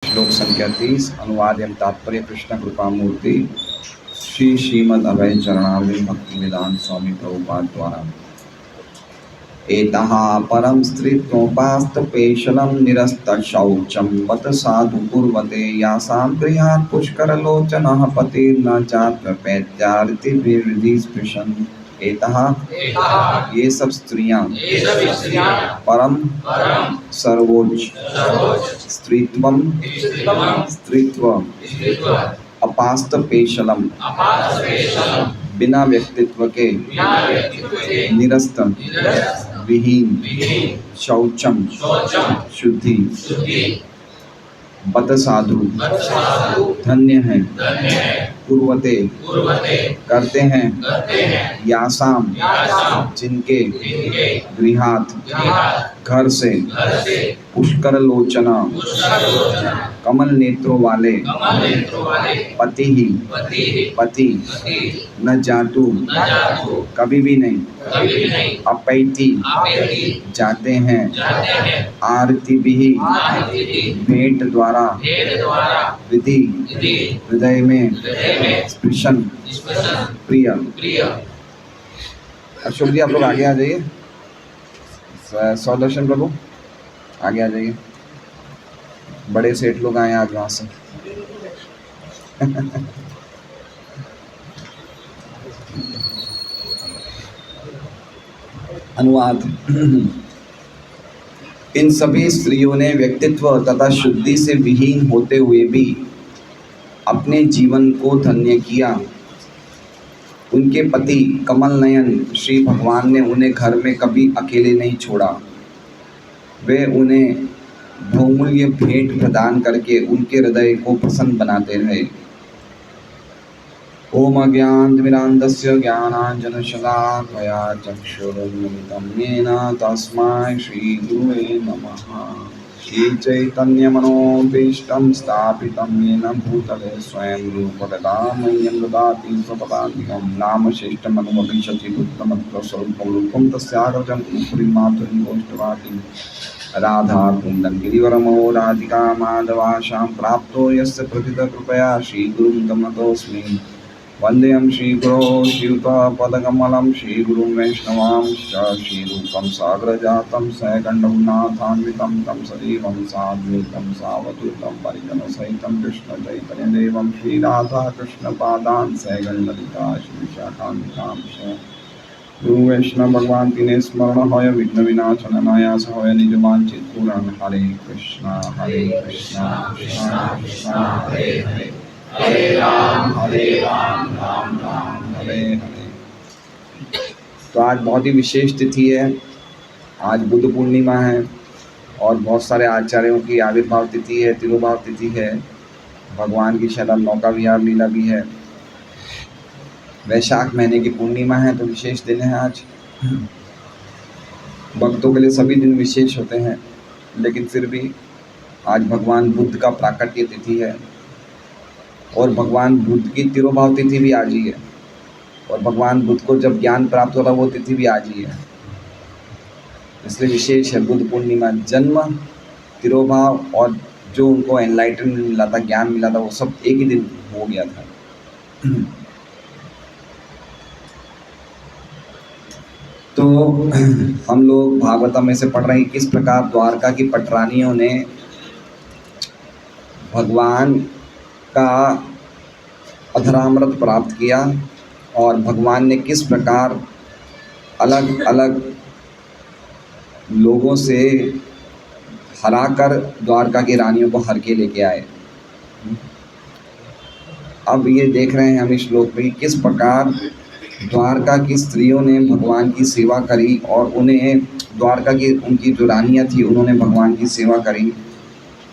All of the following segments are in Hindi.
श्लोक संख्या 30। अनुवाद एवं तात्पर्य कृष्ण कृपा मूर्ति श्री श्रीमद् अभय चरणामृत भक्ति वेदांत स्वामी प्रभुपाद द्वारा। एतः परम स्त्रीत्वोपास्तपेशलं निरस्तशौचं बत साधु कुर्वते यासां गृहात् पुष्करलोचनः पतिर्न चात्रपैत्यार्तिभिर्हृदि स्पृशन्। एतः ये सब स्त्रियां परम सर्वोच्च स्त्रीत्व अपास्तपेशलम बिना व्यक्तित्व के निरस्त विहीन शौचम शुद्धि बत साधु धन्य है कुर्वते करते हैं यासाम जिनके गृहात घर से पुष्कर लोचना कमल नेत्रों वाले पति न जातु कभी भी नहीं अपैति जाते हैं आरती भी भेंट द्वारा विधि हृदय में स्पृशन प्रिय। अशोक जी आप लोग आगे आ जाइए। सौदर्शन प्रभु आगे आ जाइए। बड़े सेठ लोग आए आज वहाँ से। अनुवाद। इन सभी स्त्रियों ने व्यक्तित्व तथा शुद्धि से विहीन होते हुए भी अपने जीवन को धन्य किया। उनके पति कमल नयन श्री भगवान ने उन्हें घर में कभी अकेले नहीं छोड़ा। वे उन्हें बहुमूल्य भेंट प्रदान करके उनके हृदय को प्रसन्न बनाते रहे। ओम अज्ञानतिमिरान्धस्य ज्ञानाञ्जनशलाकया चक्षुरुन्मिलितं येन तस्मै श्रीगुरुवे नमः। श्रीचैतन्यमनोभीष्टं स्थापितं येन भूतले स्वयं रूपकदा मह्यं ददाति स्वपदान्तिकं नाम श्रेष्ठमनुमभिषति उत्तमत्वस्वरूपं रूपं तस्याग्रजं पुरीमातुरीं गोष्ठवाटिं राधा कुंदन गिरिवरमो राधिका माधवाशां प्राप्तो यस्य प्रथितकृपया श्रीगुरुं तं नतोऽस्मि। वन्देऽहं श्रीगुरो श्रीयुतपदकमलं श्रीगुरुं वैष्णवांश्च श्रीरूपं साग्रजातं सैकण्डनाथान्वितं तं सजीवं साद्वैतं सावधूतं परिजनसहितं कृष्णचैतन्यदेवं श्रीराधाकृष्णपादान् सैगणललिता श्रीविशाखान्वितांश्च गुरु वैष्णव भगवान तिने स्मरण होय विघ्न विनाशन नायास होय निज वांछित पूर्ण। हरे कृष्णा कृष्णा कृष्णा हरे हरे हरे राम राम राम हरे हरे। तो आज बहुत ही विशेष तिथि है। आज बुद्ध पूर्णिमा है और बहुत सारे आचार्यों की आविर्भाव तिथि है, तिरुभाव तिथि है। भगवान की शायद नौका विहार लीला भी है। वैशाख महीने की पूर्णिमा है तो विशेष दिन है आज। भक्तों के लिए सभी दिन विशेष होते हैं, लेकिन फिर भी आज भगवान बुद्ध का प्राकट्य तिथि है और भगवान बुद्ध की तिरुभाव तिथि भी आज ही है। और भगवान बुद्ध को जब ज्ञान प्राप्त हो रहा वो तिथि भी आज ही है, इसलिए विशेष है बुद्ध पूर्णिमा। जन्म, तिरुभाव और जो उनको एनलाइटनमेंट मिला था, ज्ञान मिला था, वो सब एक ही दिन हो गया था। तो हम लोग भागवतम में से पढ़ रहे हैं किस प्रकार द्वारका की पटरानियों ने भगवान का अधरामृत प्राप्त किया और भगवान ने किस प्रकार अलग अलग लोगों से हराकर द्वारका की रानियों को हर के लेके आए। अब ये देख रहे हैं हम इस श्लोक में किस प्रकार द्वारका की स्त्रियों ने भगवान की सेवा करी और उन्हें द्वारका की उनकी जो रानियाँ थी उन्होंने भगवान की सेवा करी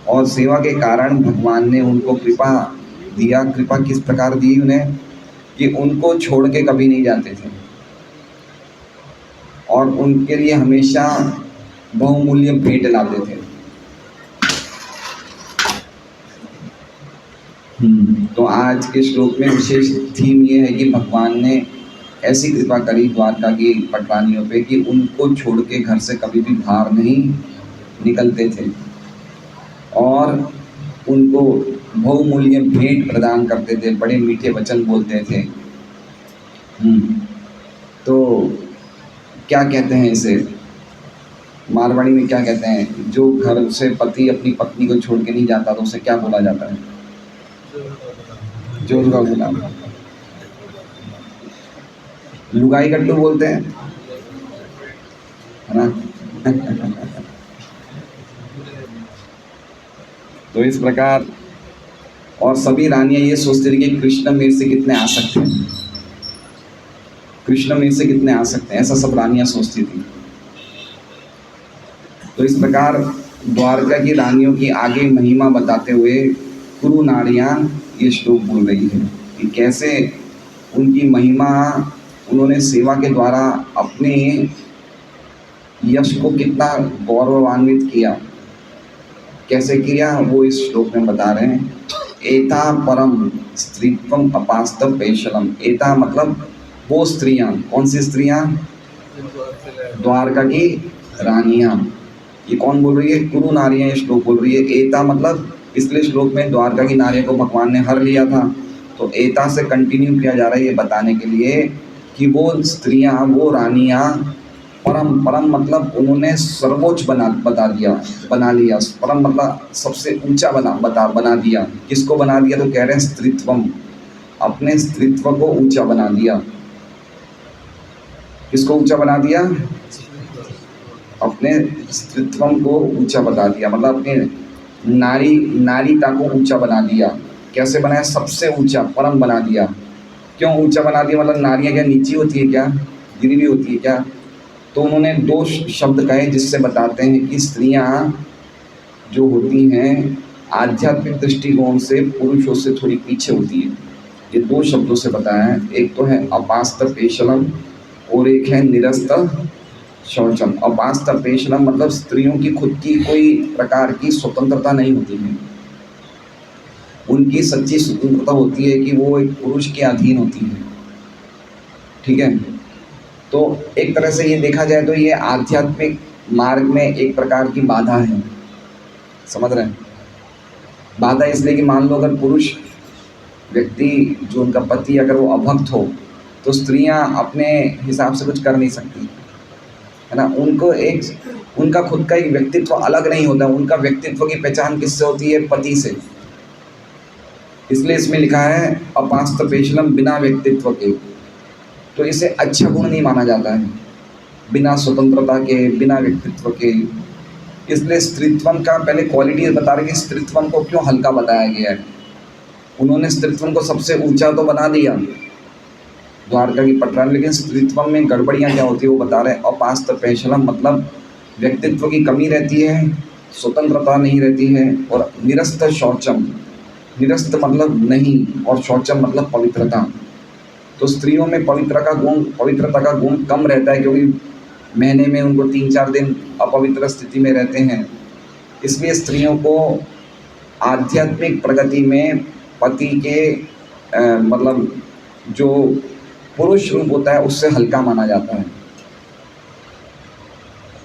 और सेवा के कारण भगवान ने उनको कृपा दिया। कृपा किस प्रकार दी उन्हें कि उनको छोड़ के कभी नहीं जाते थे और उनके लिए हमेशा बहुमूल्य भेंट लाते थे। तो आज के श्लोक में विशेष थीम ये है कि भगवान ने ऐसी कृपा करी द्वारका की पटरानियों पे कि उनको छोड़ के घर से कभी भी बाहर नहीं निकलते थे। और उनको बहुमूल्य भेंट प्रदान करते थे, बड़े मीठे वचन बोलते थे। तो क्या कहते हैं इसे, मारवाड़ी में क्या कहते हैं, जो घर से पति अपनी पत्नी को छोड़ के नहीं जाता तो उसे क्या बोला जाता है? जोर का गुलाम। लुगाई गड्डू बोलते हैं, है ना? तो इस प्रकार, और सभी रानियां ये सोचती थी कि कृष्ण मेरे से कितने आ सकते हैं, कृष्ण मेरे से कितने आ सकते हैं, ऐसा सब रानियां सोचती थी। तो इस प्रकार द्वारका की रानियों की आगे महिमा बताते हुए कुरु नारियां ये श्लोक बोल रही है कि कैसे उनकी महिमा, उन्होंने सेवा के द्वारा अपने यश को कितना गौरवान्वित किया, कैसे किया वो इस श्लोक में बता रहे हैं। एता परम स्त्रीत्वम अपास्तव पेशलम। एता मतलब वो स्त्रियां, कौन सी स्त्रियां? द्वारका की रानियां। ये कौन बोल रही है? कुरु नारियां ये श्लोक बोल रही है। एता मतलब पिछले श्लोक में द्वारका की नारियों को भगवान ने हर लिया था, तो एता से कंटिन्यू किया जा रहा है ये बताने के लिए कि वो स्त्रियां, वो रानियां परम, परम मतलब उन्होंने सर्वोच्च बना लिया। परम मतलब सबसे ऊंचा बना दिया। किसको बना दिया? तो कह रहे हैं स्त्रीत्वम, अपने स्त्रीत्व को ऊंचा बना दिया। किसको ऊंचा बना दिया? अपने स्त्रीत्वम को ऊंचा बना दिया, मतलब अपने नारीता को ऊंचा बना दिया। कैसे बनाया? सबसे ऊंचा, परम बना दिया। क्यों ऊंचा बना दिया? मतलब नारियां क्या नीची होती है क्या, गिरी हुई होती है क्या? तो उन्होंने दो शब्द कहे जिससे बताते हैं कि स्त्रियां जो होती हैं आध्यात्मिक दृष्टिकोण से पुरुषों से थोड़ी पीछे होती है। ये दो शब्दों से बताया है, एक तो है अपास्त पेशलम और एक है निरस्त शौचम। अपास्त पेशलम मतलब स्त्रियों की खुद की कोई प्रकार की स्वतंत्रता नहीं होती है। उनकी सच्ची स्वतंत्रता होती है कि वो एक पुरुष के अधीन होती है। ठीक है, तो एक तरह से ये देखा जाए तो ये आध्यात्मिक मार्ग में एक प्रकार की बाधा है। समझ रहे हैं? बाधा इसलिए कि मान लो अगर पुरुष व्यक्ति जो उनका पति अगर वो अभक्त हो तो स्त्रियां अपने हिसाब से कुछ कर नहीं सकती, है ना? उनका खुद का एक व्यक्तित्व अलग नहीं होता। उनका व्यक्तित्व की पहचान किससे होती है? पति से। इसलिए इसमें लिखा है अपास्त पेशलम, बिना व्यक्तित्व के। तो इसे अच्छा गुण नहीं माना जाता है, बिना स्वतंत्रता के, बिना व्यक्तित्व के। इसलिए स्त्रीत्वम का पहले क्वालिटी बता रहे कि स्त्रीत्वम को क्यों हल्का बताया गया है। उन्होंने स्त्रीत्वम को सबसे ऊंचा तो बना दिया द्वारका की पटरानी, लेकिन स्त्रीत्वम में गड़बड़ियाँ क्या होती है वो बता रहे हैं। अपास्त पेशलम मतलब व्यक्तित्व की कमी रहती है, स्वतंत्रता नहीं रहती है। और निरस्त शौचम, निरस्त मतलब नहीं, और शौचम मतलब पवित्रता। तो स्त्रियों में पवित्रता का गुण कम रहता है, क्योंकि महीने में उनको 3-4 दिन अपवित्र स्थिति में रहते हैं। इसलिए स्त्रियों को आध्यात्मिक प्रगति में पति के मतलब जो पुरुष रूप होता है उससे हल्का माना जाता है।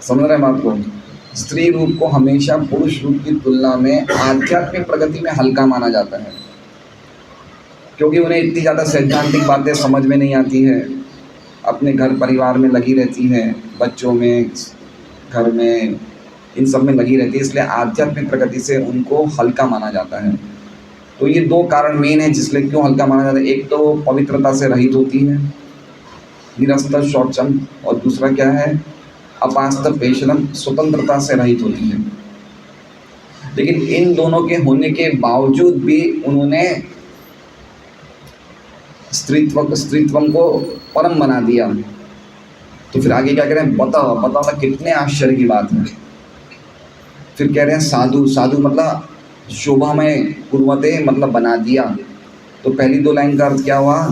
समझ रहे हैं बात को? स्त्री रूप को हमेशा पुरुष रूप की तुलना में आध्यात्मिक प्रगति में हल्का माना जाता है, क्योंकि उन्हें इतनी ज़्यादा सैद्धांतिक बातें समझ में नहीं आती है, अपने घर परिवार में लगी रहती है, बच्चों में, घर में, इन सब में लगी रहती है। इसलिए आध्यात्मिक प्रगति से उनको हल्का माना जाता है। तो ये दो कारण मेन है जिसलिए क्यों हल्का माना जाता है। एक तो पवित्रता से रहित होती है, निरस्त शौचम, और दूसरा क्या है? अपास्त पेशलम, स्वतंत्रता से रहित होती है। लेकिन इन दोनों के होने के बावजूद भी उन्होंने स्त्रीत्वम को परम बना दिया। तो फिर आगे क्या कह रहे हैं? बताओ ना, कितने आश्चर्य की बात है। फिर कह रहे हैं साधु, साधु मतलब शोभामय, कुर्वते मतलब बना दिया। तो पहली 2 लाइन का अर्थ क्या हुआ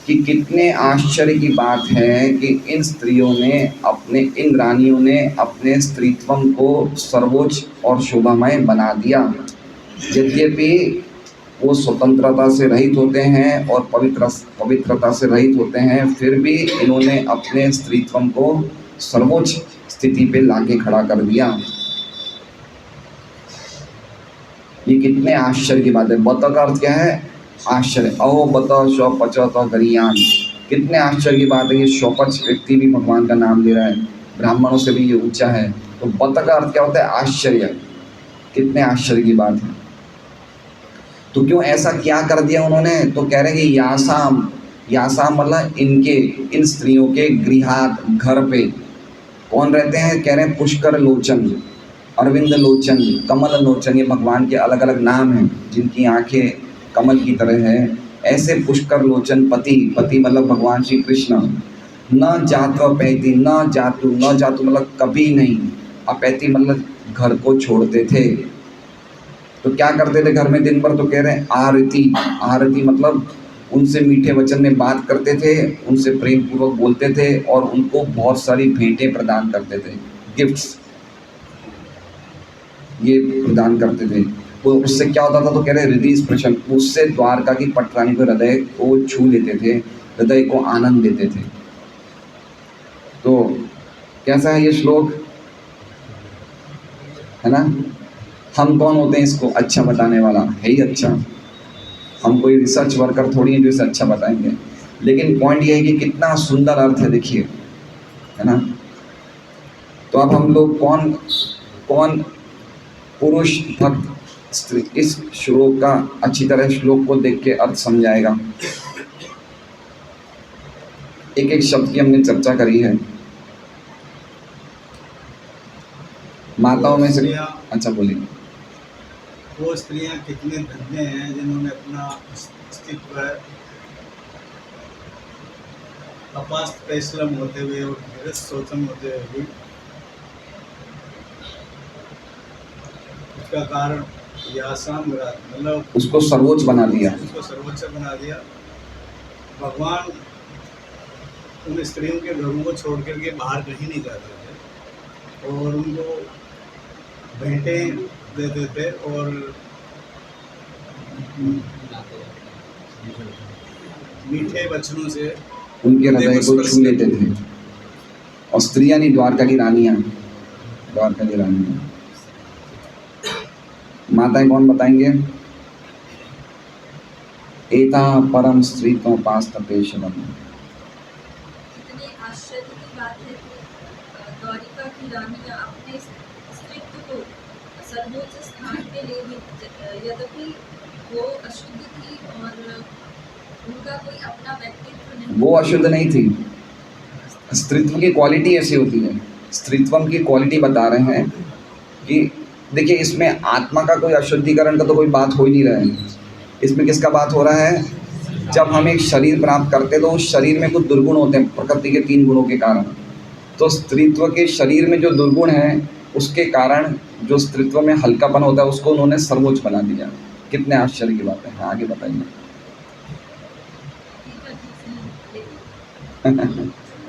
कि कितने आश्चर्य की बात है कि इन स्त्रियों ने, इन रानियों ने अपने स्त्रीत्वम को सर्वोच्च और शोभामय बना दिया। यद्यपि वो स्वतंत्रता से रहित होते हैं और पवित्रता से रहित होते हैं, फिर भी इन्होंने अपने स्त्रीत्वम को सर्वोच्च स्थिति पे लाके खड़ा कर दिया। ये कितने आश्चर्य की बात है। बत का अर्थ क्या है? आश्चर्य। अहो बत शौ पच तो गरियान, कितने आश्चर्य की बात है कि शौपच व्यक्ति भी भगवान का नाम ले रहा है, ब्राह्मणों से भी ये ऊंचा है। तो बत का अर्थ क्या होता है? आश्चर्य। कितने आश्चर्य की बात है। तो क्यों ऐसा क्या कर दिया उन्होंने? तो कह रहे हैं कि यासाम, यासाम मतलब इनके, इन स्त्रियों के गृहात, घर पे कौन रहते हैं? कह रहे हैं पुष्कर लोचन, अरविंद लोचन, कमल लोचन, ये भगवान के अलग अलग नाम हैं जिनकी आंखें कमल की तरह है। ऐसे पुष्कर लोचन पति, पति मतलब भगवान श्री कृष्ण, न जात अपैति, न जातु, न जातु मतलब कभी नहीं, अपैति मतलब घर को छोड़ते थे। तो क्या करते थे घर में दिन भर? तो कह रहे हैं आरती, आरती मतलब उनसे मीठे वचन में बात करते थे, उनसे प्रेम पूर्वक बोलते थे और उनको बहुत सारी भेंटें प्रदान करते थे, गिफ्ट्स ये प्रदान करते थे। तो उससे क्या होता था? तो कह रहे हृदय स्पर्शन, उससे द्वारका की पटरानी को, हृदय को छू लेते थे, हृदय को आनंद देते थे। तो कैसा है ये श्लोक? है ना? हम कौन होते हैं इसको अच्छा बताने वाला? है ही अच्छा। हम कोई रिसर्च वर्कर थोड़ी है जो इसे अच्छा बताएंगे। लेकिन पॉइंट ये है कि कितना सुंदर अर्थ है, देखिए, है ना? तो अब हम लोग कौन कौन पुरुष भक्त स्त्री इस श्लोक का अच्छी तरह श्लोक को देख के अर्थ समझाएगा। एक एक शब्द की हमने चर्चा करी है। माताओं में से, अच्छा बोलिए। वो स्त्रियां कितने धन्य हैं जिन्होंने अपना अस्तित्व अपास्त परिश्रम होते हुए और धीरज शोचन होते हुए भी उसका कारण यासाम मतलब उसको सर्वोच्च बना दिया, उसको सर्वोच्च बना दिया। भगवान उन स्त्रियों के घरों को छोड़ करके बाहर कहीं नहीं जाते थे और उनको भेंटें देते थे और मीठे वचनों से उनके हृदय को छू लेते थे। और स्त्रियां नहीं, द्वारका की रानियां, द्वारका की रानियां। माताएं कौन बताएंगे? एता परम स्त्री तो पास तपेशवम। कितने आश्चर्य की बात है कि द्वारिका की रानियां अपने स्त्रीत्व को सर्वोच्च स्थान पे ले गई, यद्यपि वो अशुद्ध थी और उनका कोई अपना व्यक्तित्व नहीं। वो अशुद्ध नहीं थी, स्त्रीत्व की क्वालिटी ऐसी होती है। स्त्रीत्वम की क्वालिटी बता रहे हैं कि देखिए, इसमें आत्मा का कोई अशुद्धिकरण का तो कोई बात हो ही नहीं रहा है। इसमें किसका बात हो रहा है? जब हम एक शरीर प्राप्त करते हैं तो उस शरीर में कुछ दुर्गुण होते हैं प्रकृति के 3 गुणों के कारण। तो स्त्रीत्व के शरीर में जो दुर्गुण है उसके कारण जो स्त्रीत्व में हल्कापन होता है उसको उन्होंने सर्वोच्च बना दिया। कितने आश्चर्य की बात है। हाँ, आगे बताइए।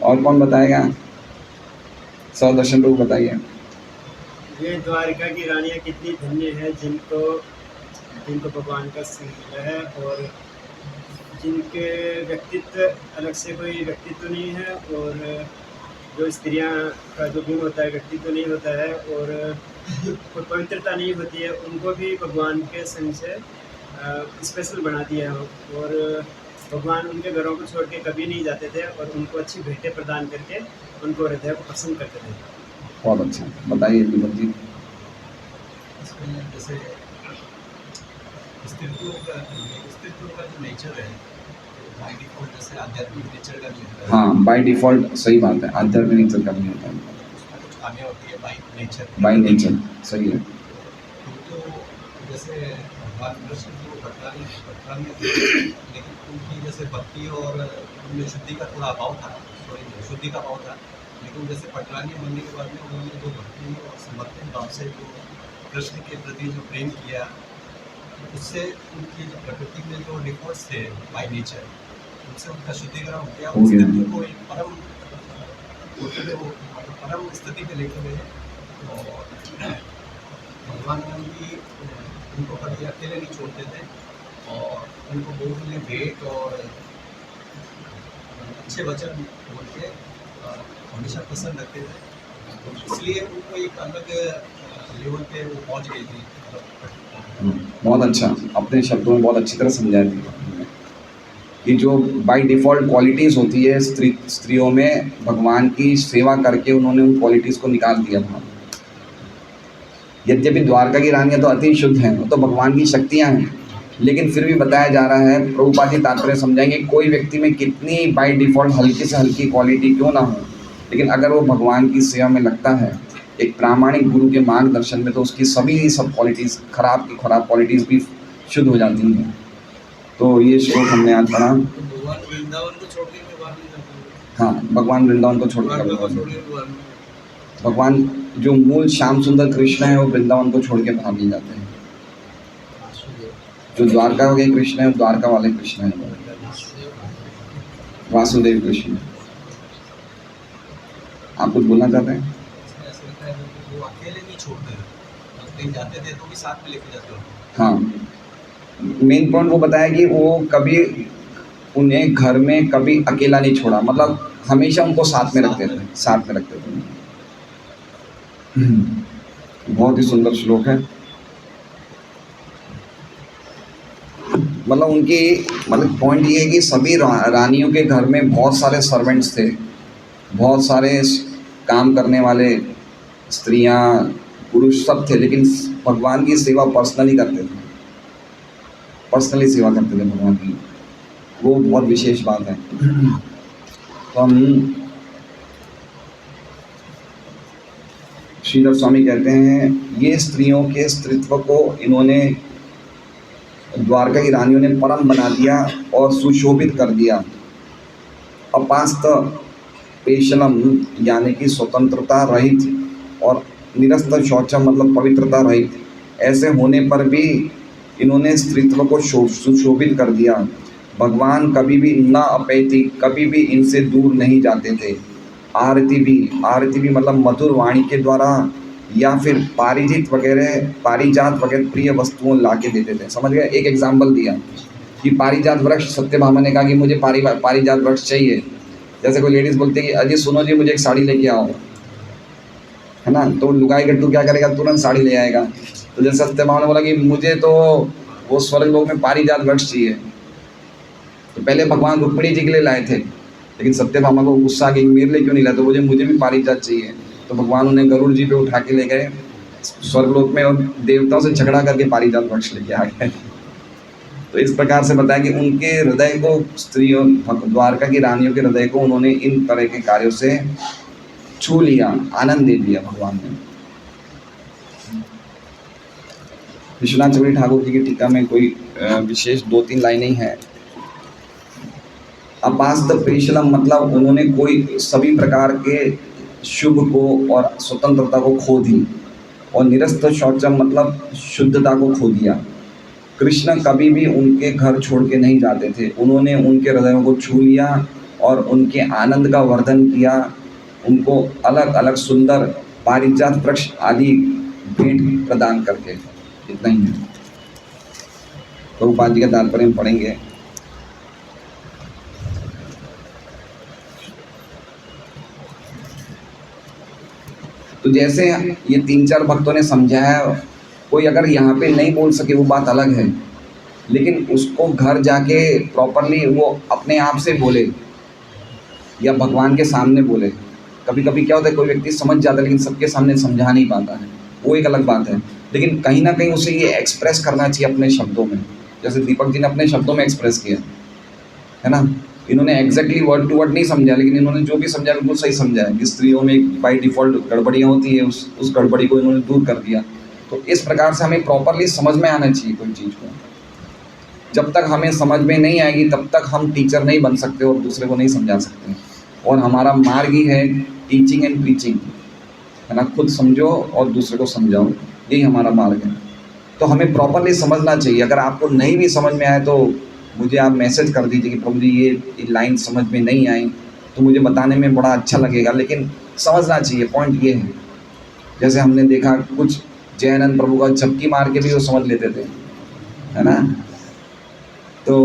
और कौन बताएगा? सौदर्शन प्रभु बताइए। ये द्वारिका की रानियाँ कितनी धन्य है जिनको जिनको भगवान का संग मिला है और जिनके व्यक्तित्व अलग से कोई व्यक्तित्व नहीं है और जो स्त्रियां का जो गुण होता है व्यक्तित्व नहीं होता है और कोई पवित्रता नहीं होती है, उनको भी भगवान के संग से स्पेशल बना दिया है और भगवान उनके घरों को छोड़ के कभी नहीं जाते थे और उनको अच्छी भेंटें प्रदान करके उनको हृदय को पसंद करते थे। बहुत अच्छा, बताइए दीपक जी। जैसे स्त्रीत्व का जो नेचर है बाय डिफॉल्ट जैसे आध्यात्मिक नेचर का नहीं होता है। हाँ, बाय डिफॉल्ट सही बात है, आध्यात्मिक नेचर का नहीं होता है। कुछ खामियां होती है बाय नेचर, सही है। तो जैसे भगवान कृष्ण जो पटरानी लेकिन उनकी जैसे भक्ति और उनमें शुद्धि का थोड़ा अभाव था, शुद्धि का अभाव था। लेकिन जैसे पटरानी बनने के बाद में उन्होंने जो भक्ति और समर्पण भाव से जो कृष्ण के प्रति जो प्रेम किया, उससे उनकी जो प्रकृति में जो डिफॉल्ट्स थे बाय नेचर, उनसे उनका शुद्धिकरण हो गया। अस्तित्व को एक परम स्थिति पे लेकर गए और भगवान भी उनको कभी अकेले नहीं छोड़ते थे और उनको बहुत में भेंट और अच्छे वचन बोल के हमेशा पसंद रखते थे। इसलिए उनको एक अलग लेवल पे वो पहुंच गई थी बहुत अच्छा, अपने शब्दों में बहुत अच्छी तरह समझाया दीपक ने कि जो बाय डिफ़ॉल्ट क्वालिटीज़ होती है स्त्रियों में, भगवान की सेवा करके उन्होंने उन क्वालिटीज़ को निकाल दिया बाहर। यद्यपि द्वारका की रानियाँ तो अति शुद्ध हैं, वो तो भगवान की शक्तियाँ हैं, लेकिन फिर भी बताया जा रहा है, प्रभुपाद जी तात्पर्य समझाएंगे, कोई व्यक्ति में कितनी बाय डिफ़ॉल्ट हल्की से हल्की क्वालिटी क्यों ना हो, लेकिन अगर वो भगवान की सेवा में लगता है एक प्रामाणिक गुरु के मार्गदर्शन में, तो उसकी सभी सब क्वालिटीज़, खराब की खराब क्वालिटीज़ भी शुद्ध हो जाती हैं। तो ये श्लोक हमने आज पढ़ा। तो भगवान वृंदावन को छोड़ के भी बाहर नहीं जाते। हाँ, भगवान वृंदावन को छोड़ के द्वारका को कभी छोड़ के भी बाहर नहीं जाते। भगवान जो मूल श्याम सुंदर कृष्ण है वो वृंदावन को छोड़ के बाहर नहीं जाते हैं। जो द्वारका के कृष्ण है वो द्वारका वाले कृष्ण है, वासुदेव कृष्ण। आप कुछ बोलना चाहते हैं? ऐसा लगता है कि वो अकेले नहीं छोड़ते हैं, जब कहीं जाते थे तो भी साथ में लेके जाते हो। हाँ, मेन पॉइंट वो बताया कि वो कभी उन्हें घर में कभी अकेला नहीं छोड़ा, मतलब हमेशा उनको साथ में रखते थे, साथ में रखते थे। बहुत ही सुंदर श्लोक है। मतलब उनकी मतलब पॉइंट ये है कि सभी रानियों के घर में बहुत सारे सर्वेंट्स थे, बहुत सारे काम करने वाले स्त्रियां, पुरुष सब थे, लेकिन भगवान की सेवा पर्सनली करते थे, पर्सनली सेवा करते थे भगवान की। वो बहुत विशेष बात है। तो हम श्रीधर स्वामी कहते हैं, ये स्त्रियों के स्त्रीत्व को इन्होंने, द्वारका की रानियों ने परम बना दिया और सुशोभित कर दिया। अपास्त पेशलम यानी कि स्वतंत्रता रहित और निरस्त शौचम मतलब पवित्रता रहित, ऐसे होने पर भी इन्होंने स्त्रीत्व को सुशोभित कर दिया। भगवान कभी भी न अपैती, कभी भी इनसे दूर नहीं जाते थे। आरती भी मतलब मधुर वाणी के द्वारा या फिर पारिजात वगैरह प्रिय वस्तुओं ला के देते थे। समझ गए? एक एग्जाम्पल दिया कि पारिजात वृक्ष, सत्यभामा ने कहा कि मुझे पारिजात वृक्ष चाहिए। जैसे कोई लेडीज़ बोलती है कि अजी सुनो जी, मुझे एक साड़ी लेके आओ, है ना, तो लुगाई गट्टू क्या करेगा, तुरंत साड़ी ले आएगा। तो जैसे सत्यभामा ने बोला कि मुझे तो वो स्वर्ग लोक में पारिजात वृक्ष चाहिए, तो पहले भगवान रुक्मिणी जी के लिए लाए थे, लेकिन सत्यभामा को गुस्सा आ गया, मेरे लिए क्यों नहीं लाए, तो मुझे भी पारिजात चाहिए। तो भगवान उन्हें गरुड़ जी पे उठा के ले गए स्वर्गलोक में और देवताओं से झगड़ा करके पारिजात वृक्ष लेके आ गए। तो इस प्रकार से बताया कि उनके हृदय को, स्त्रियों, द्वारका की रानियों के हृदय को उन्होंने इन तरह के कार्यों से छू लिया, आनंद दे दिया भगवान ने। विश्वनाथ चक्रवर्ती ठाकुर जी की टीका में कोई विशेष 2-3 लाइनें ही हैं। अपास्त पेशलम मतलब उन्होंने कोई सभी प्रकार के शुभ को और स्वतंत्रता को खो दी, और निरस्त शौचम मतलब शुद्धता को खो दिया। कृष्ण कभी भी उनके घर छोड़ के नहीं जाते थे, उन्होंने उनके हृदयों को छू लिया और उनके आनंद का वर्धन किया, उनको अलग अलग सुंदर पारिजात वृक्ष आदि भेंट प्रदान करके। इतना ही है। प्रभुपाद जी का तात्पर्य हम पढ़ेंगे। तो जैसे ये 3-4 भक्तों ने समझाया, कोई अगर यहाँ पे नहीं बोल सके वो बात अलग है, लेकिन उसको घर जाके प्रॉपरली वो अपने आप से बोले या भगवान के सामने बोले। कभी कभी क्या होता है, कोई व्यक्ति समझ जाता है लेकिन सबके सामने समझा नहीं पाता है, वो एक अलग बात है। लेकिन कहीं ना कहीं उसे ये एक्सप्रेस करना चाहिए अपने शब्दों में, जैसे दीपक जी ने अपने शब्दों में एक्सप्रेस किया, है ना। इन्होंने एग्जैक्टली वर्ड टू वर्ड नहीं समझा, लेकिन इन्होंने जो भी समझा बिल्कुल सही समझा है कि स्त्रियों में बाय डिफ़ॉल्ट गड़बड़ियाँ होती है, उस गड़बड़ी को इन्होंने दूर कर दिया। तो इस प्रकार से हमें प्रॉपरली समझ में आना चाहिए कोई चीज़ को। जब तक हमें समझ में नहीं आएगी तब तक हम टीचर नहीं बन सकते और दूसरे को नहीं समझा सकते। और हमारा मार्ग ही है टीचिंग एंड प्रीचिंग, है ना। खुद समझो और दूसरे को समझाओ, यही हमारा मार्ग है। तो हमें प्रॉपरली समझना चाहिए। अगर आपको नहीं भी समझ में आए तो मुझे आप मैसेज कर दीजिए कि प्रभु जी ये लाइन समझ में नहीं आई, तो मुझे बताने में बड़ा अच्छा लगेगा, लेकिन समझना चाहिए। पॉइंट ये है, जैसे हमने देखा कुछ जयानंद प्रभु का झपकी मार के भी वो समझ लेते थे, है ना। तो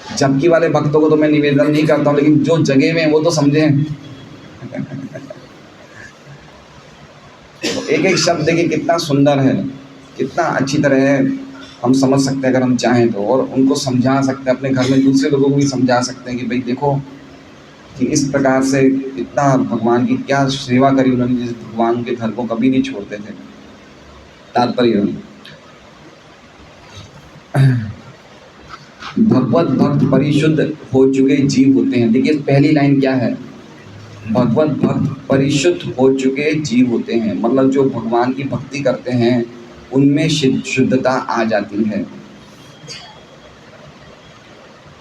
झपकी वाले भक्तों को तो मैं निवेदन नहीं करता हूँ, लेकिन जो जगह में वो तो समझें। तो एक एक शब्द देखिए कितना सुंदर है कितना अच्छी तरह हम समझ सकते हैं अगर हम चाहें तो, और उनको समझा सकते हैं, अपने घर में दूसरे लोगों को भी समझा सकते हैं कि भाई देखो कि इस प्रकार से इतना भगवान की क्या सेवा करी उन्होंने, जिस भगवान के घर को कभी नहीं छोड़ते थे। तात्पर्य भगवत भक्त परिशुद्ध हो चुके जीव होते हैं। देखिए पहली लाइन क्या है, भगवत भक्त परिशुद्ध हो चुके जीव होते हैं, मतलब जो भगवान की भक्ति करते हैं उनमें शुद्धता आ जाती है।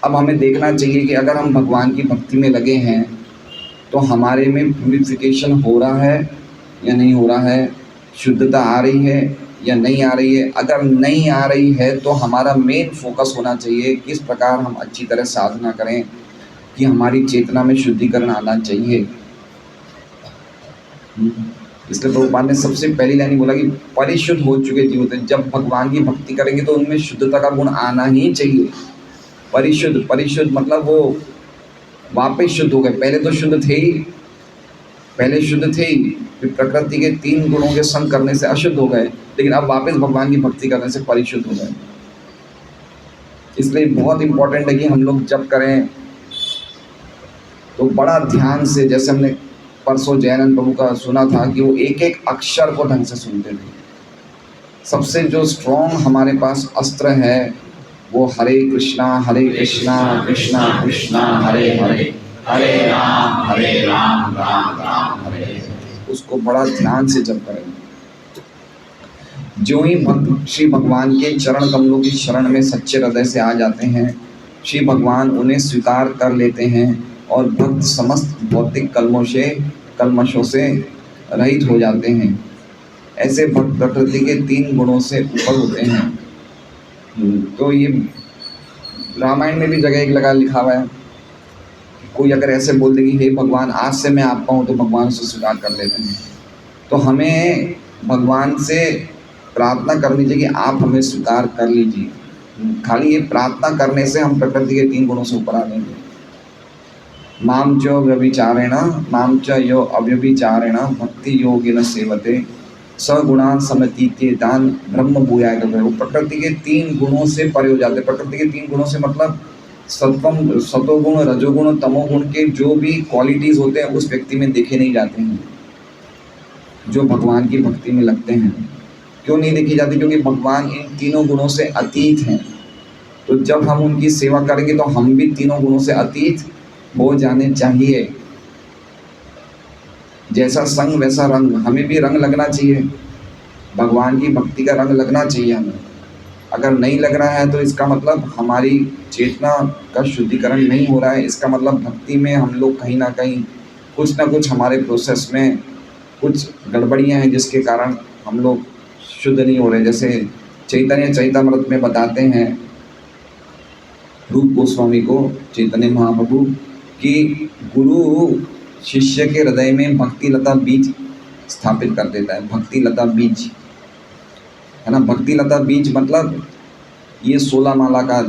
अब हमें देखना चाहिए कि अगर हम भगवान की भक्ति में लगे हैं तो हमारे में प्यूरिफिकेशन हो रहा है या नहीं हो रहा है, शुद्धता आ रही है या नहीं आ रही है। अगर नहीं आ रही है तो हमारा मेन फोकस होना चाहिए किस प्रकार हम अच्छी तरह साधना करें कि हमारी चेतना में शुद्धिकरण आना चाहिए। इसलिए प्रभुपाद ने सबसे पहली लाइन बोला कि परिशुद्ध हो चुके जीव होते हैं। जब भगवान की भक्ति करेंगे तो उनमें शुद्धता का गुण आना ही चाहिए। परिशुद्ध, परिशुद्ध मतलब वो वापस शुद्ध हो गए। पहले तो शुद्ध थे ही, पहले शुद्ध थे ही, फिर प्रकृति के 3 गुणों के संग करने से अशुद्ध हो गए, लेकिन अब वापस भगवान की भक्ति करने से परिशुद्ध हो गए। इसलिए बहुत इम्पोर्टेंट है कि हम लोग जब करें तो बड़ा ध्यान से, जैसे हमने परसों जयानंद प्रभु का सुना था कि वो एक एक अक्षर को ढंग से सुनते थे। सबसे जो स्ट्रॉन्ग हमारे पास अस्त्र है वो हरे कृष्णा कृष्णा कृष्णा हरे हरे, हरे राम राम राम हरे हरे, उसको बड़ा ध्यान से जप करें। जो ही भक्त श्री भगवान के चरण कमलों की शरण में सच्चे हृदय से आ जाते हैं, श्री भगवान उन्हें स्वीकार कर लेते हैं और भक्त समस्त भौतिक कलमशों से रहित हो जाते हैं। ऐसे भक्त प्रकृति के 3 गुणों से ऊपर होते हैं। तो ये रामायण में भी जगह एक लगा लिखा हुआ है, कोई अगर ऐसे बोल दे कि हे भगवान आज से मैं आपका हूँ, तो भगवान उसे स्वीकार कर लेते हैं। तो हमें भगवान से प्रार्थना करनी चाहिए कि आप हमें स्वीकार कर लीजिए। खाली ये प्रार्थना करने से हम प्रकृति के 3 गुणों से ऊपर आ जाएंगे। माम च यो अव्यभिचारेण भक्ति योगेन सेवते सगुणान समतीते दान ब्रह्म भूयाय गए। वो प्रकृति के 3 गुणों से परे हो जाते। प्रकृति के 3 गुणों से मतलब सतोगुण, रजोगुण, तमोगुण के जो भी क्वालिटीज होते हैं उस व्यक्ति में देखे नहीं जाते हैं जो भगवान की भक्ति में लगते हैं। क्यों नहीं देखी जाती? क्योंकि भगवान इन 3 गुणों से अतीत हैं। तो जब हम उनकी सेवा करेंगे तो हम भी 3 गुणों से अतीत हो जाने चाहिए। जैसा संग वैसा रंग, हमें भी रंग लगना चाहिए, भगवान की भक्ति का रंग लगना चाहिए हमें। अगर नहीं लग रहा है तो इसका मतलब हमारी चेतना का शुद्धिकरण नहीं हो रहा है। इसका मतलब भक्ति में हम लोग कहीं ना कहीं कुछ ना कुछ हमारे प्रोसेस में कुछ गड़बड़ियाँ हैं जिसके कारण हम लोग शुद्ध नहीं हो रहे। जैसे चैतन्य चैतामृत में बताते हैं रूप गोस्वामी को, चैतन्य महाप्रभु, कि गुरु शिष्य के हृदय में भक्ति लता बीज स्थापित कर देता है। भक्ति लता बीज है ना, भक्ति लता बीज मतलब ये 16 माला का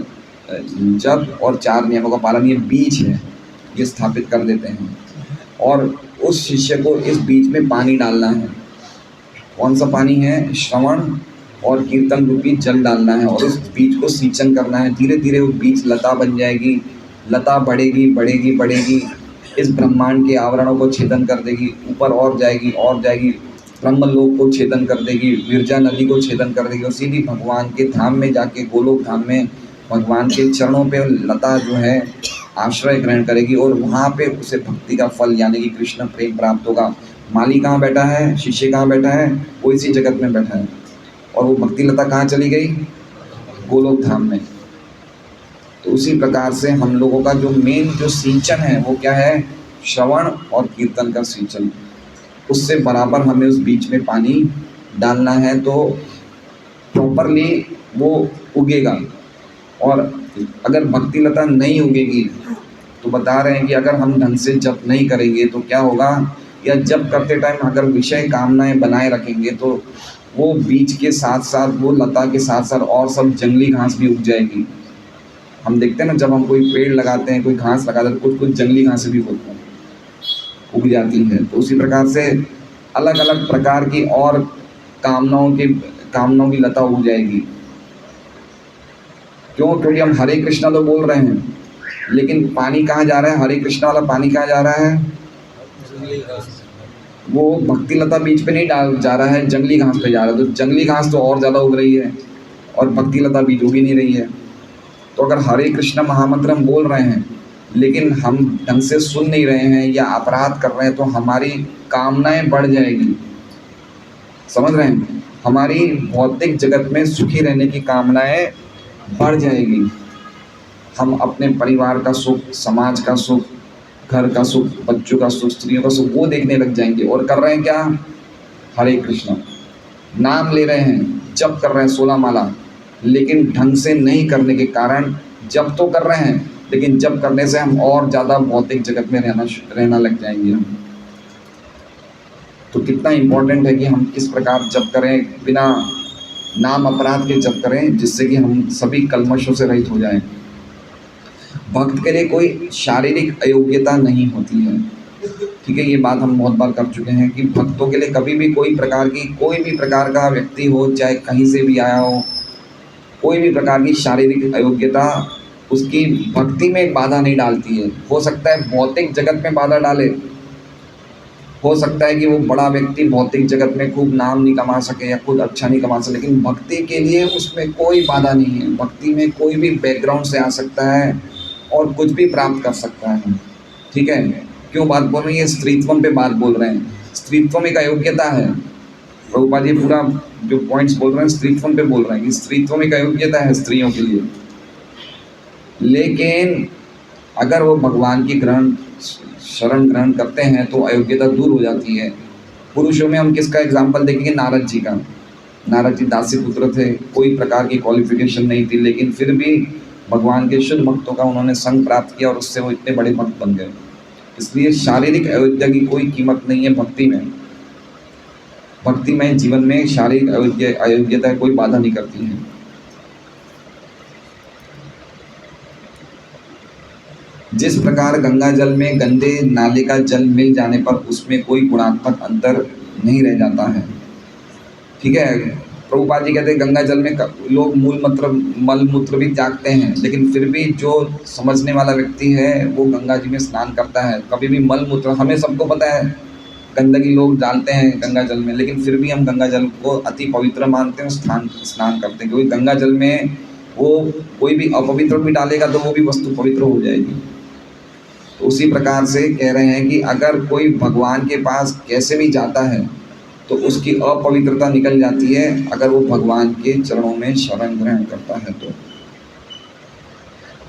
जप और 4 नियमों का पालन, ये बीज है, ये स्थापित कर देते हैं। और उस शिष्य को इस बीज में पानी डालना है। कौन सा पानी है? श्रवण और कीर्तन रूपी जल डालना है और उस बीज को सिंचन करना है। धीरे धीरे वो बीज लता बन जाएगी, लता बढ़ेगी बढ़ेगी बढ़ेगी, इस ब्रह्मांड के आवरणों को छेदन कर देगी, ऊपर और जाएगी और जाएगी, ब्रह्मलोक को छेदन कर देगी, विरजा नदी को छेदन कर देगी और सीधी भगवान के धाम में जाके, गोलोक धाम में भगवान के चरणों पे लता जो है आश्रय ग्रहण करेगी और वहाँ पे उसे भक्ति का फल यानी कि कृष्ण प्रेम प्राप्त होगा। माली कहाँ बैठा है? शिष्य कहाँ बैठा है? वो इसी जगत में बैठा है। और वो भक्ति लता कहाँ चली गई? गोलोक धाम में। तो उसी प्रकार से हम लोगों का जो मेन जो सिंचन है वो क्या है? श्रवण और कीर्तन का सिंचन। उससे बराबर हमें उस बीच में पानी डालना है तो प्रॉपरली वो उगेगा। और अगर भक्ति लता नहीं उगेगी तो बता रहे हैं कि अगर हम ढंग से जप नहीं करेंगे तो क्या होगा, या जप करते टाइम अगर विषय कामनाएं बनाए रखेंगे तो वो बीज के साथ साथ, वो लता के साथ साथ और सब जंगली घास भी उग जाएगी। हम देखते हैं ना, जब हम कोई पेड़ लगाते हैं, कोई घास लगाते हैं, तो कुछ जंगली घासें भी उग जाती हैं। तो उसी प्रकार से अलग अलग प्रकार की और कामनाओं के कामनाओं की लता उग जाएगी। क्यों? क्योंकि हम हरे कृष्णा तो बोल रहे हैं, लेकिन पानी कहाँ जा रहा है? हरे कृष्णा वाला पानी कहाँ जा रहा है? वो भक्ति लता बीज पे नहीं डाल जा रहा है, जंगली घास पे जा रहा है। तो जंगली घास तो और ज़्यादा उग रही है और भक्ति लता बीज उग ही नहीं रही है। तो अगर हरे कृष्णा महामंत्र हम बोल रहे हैं लेकिन हम ढंग से सुन नहीं रहे हैं या अपराध कर रहे हैं, तो हमारी कामनाएं बढ़ जाएगी। समझ रहे हैं? हमारी भौतिक जगत में सुखी रहने की कामनाएं बढ़ जाएगी। हम अपने परिवार का सुख, समाज का सुख, घर का सुख, बच्चों का सुख, स्त्रियों का सुख वो देखने लग जाएंगे। और कर रहे हैं क्या? हरे कृष्णा नाम ले रहे हैं, जप कर रहे हैं 16 माला, लेकिन ढंग से नहीं करने के कारण जप तो कर रहे हैं, लेकिन जप करने से हम और ज़्यादा भौतिक जगत में रहना लग जाएंगे हम। तो कितना इम्पोर्टेंट है कि हम किस प्रकार जप करें, बिना नाम अपराध के जप करें, जिससे कि हम सभी कल्मशों से रहित हो जाएं। भक्त के लिए कोई शारीरिक अयोग्यता नहीं होती है। ठीक है, ये बात हम बहुत बार कर चुके हैं कि भक्तों के लिए कभी भी कोई भी प्रकार का व्यक्ति हो, चाहे कहीं से भी आया हो, कोई भी प्रकार की शारीरिक अयोग्यता उसकी भक्ति में बाधा नहीं डालती है। हो सकता है भौतिक जगत में बाधा डाले, हो सकता है कि वो बड़ा व्यक्ति भौतिक जगत में खूब नाम नहीं कमा सके या खुद अच्छा नहीं कमा सके, लेकिन भक्ति के लिए उसमें कोई बाधा नहीं है। भक्ति में कोई भी बैकग्राउंड से आ सकता है और कुछ भी प्राप्त कर सकता है। ठीक है, क्यों बात बोल रहे हैं? स्त्रीत्वम पे बात बोल रहे हैं। स्त्रीत्वम एक अयोग्यता है। प्रभुपाद जी पूरा जो पॉइंट्स बोल रहे हैं स्त्रीत्वम पे बोल रहे हैं कि स्त्रीत्वम एक अयोग्यता है स्त्रियों के लिए। लेकिन अगर वो भगवान की शरण ग्रहण करते हैं तो अयोग्यता दूर हो जाती है। पुरुषों में हम किसका एग्जाम्पल देखेंगे? नारद जी का। नारद जी दासी पुत्र थे, कोई प्रकार की क्वालिफिकेशन नहीं थी, लेकिन फिर भी भगवान के शुद्ध भक्तों का उन्होंने संग प्राप्त किया और उससे वो इतने बड़े भक्त बन गए। इसलिए शारीरिक अयोग्यता की कोई कीमत नहीं है भक्ति में। भक्ति में जीवन में शारीरिक अयोग्यता कोई बाधा नहीं करती है। जिस प्रकार गंगा जल में गंदे नाले का जल मिल जाने पर उसमें कोई गुणात्मक अंतर नहीं रह जाता है। ठीक है, प्रभुपाद जी कहते हैं गंगा जल में लोग मल मूत्र भी त्यागते हैं, लेकिन फिर भी जो समझने वाला व्यक्ति है वो गंगा जी में स्नान करता है। कभी भी मल मूत्र, हमें सबको पता है गंदगी लोग डालते हैं गंगा जल में, लेकिन फिर भी हम गंगा जल को अति पवित्र मानते हैं, स्नान करते हैं। क्योंकि गंगा जल में वो कोई भी अपवित्र भी डालेगा तो वो भी वस्तु पवित्र हो जाएगी। तो उसी प्रकार से कह रहे हैं कि अगर कोई भगवान के पास कैसे भी जाता है तो उसकी अपवित्रता निकल जाती है अगर वो भगवान के चरणों में शरण ग्रहण करता है। तो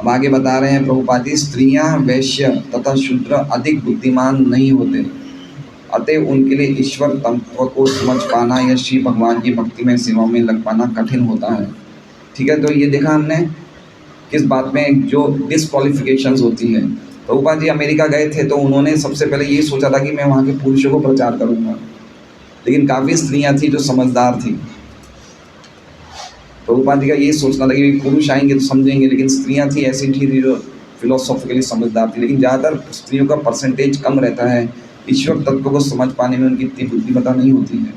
अब आगे बता रहे हैं प्रभुपाद जी, स्त्रियां वैश्य तथा शूद्र अधिक बुद्धिमान नहीं होते, अतः उनके लिए ईश्वर तत्व को समझ पाना या श्री भगवान की भक्ति में सेवा में लग पाना कठिन होता है। ठीक है, तो ये देखा हमने किस बात में जो डिस्क्वालिफिकेशंस होती है। प्रभुपाद जी अमेरिका गए थे तो उन्होंने सबसे पहले ये सोचा था कि मैं वहाँ के पुरुषों को प्रचार करूँगा, लेकिन काफ़ी स्त्रियाँ थी जो समझदार थी। प्रभुपाद जी का ये सोचना था कि पुरुष आएंगे तो समझेंगे, लेकिन स्त्रियाँ थी ऐसी थी जो फिलोसॉफिकली समझदार थी। लेकिन ज़्यादातर स्त्रियों का परसेंटेज कम रहता है, ईश्वर तत्व को समझ पाने में उनकी इतनी बुद्धिमत्ता नहीं होती है।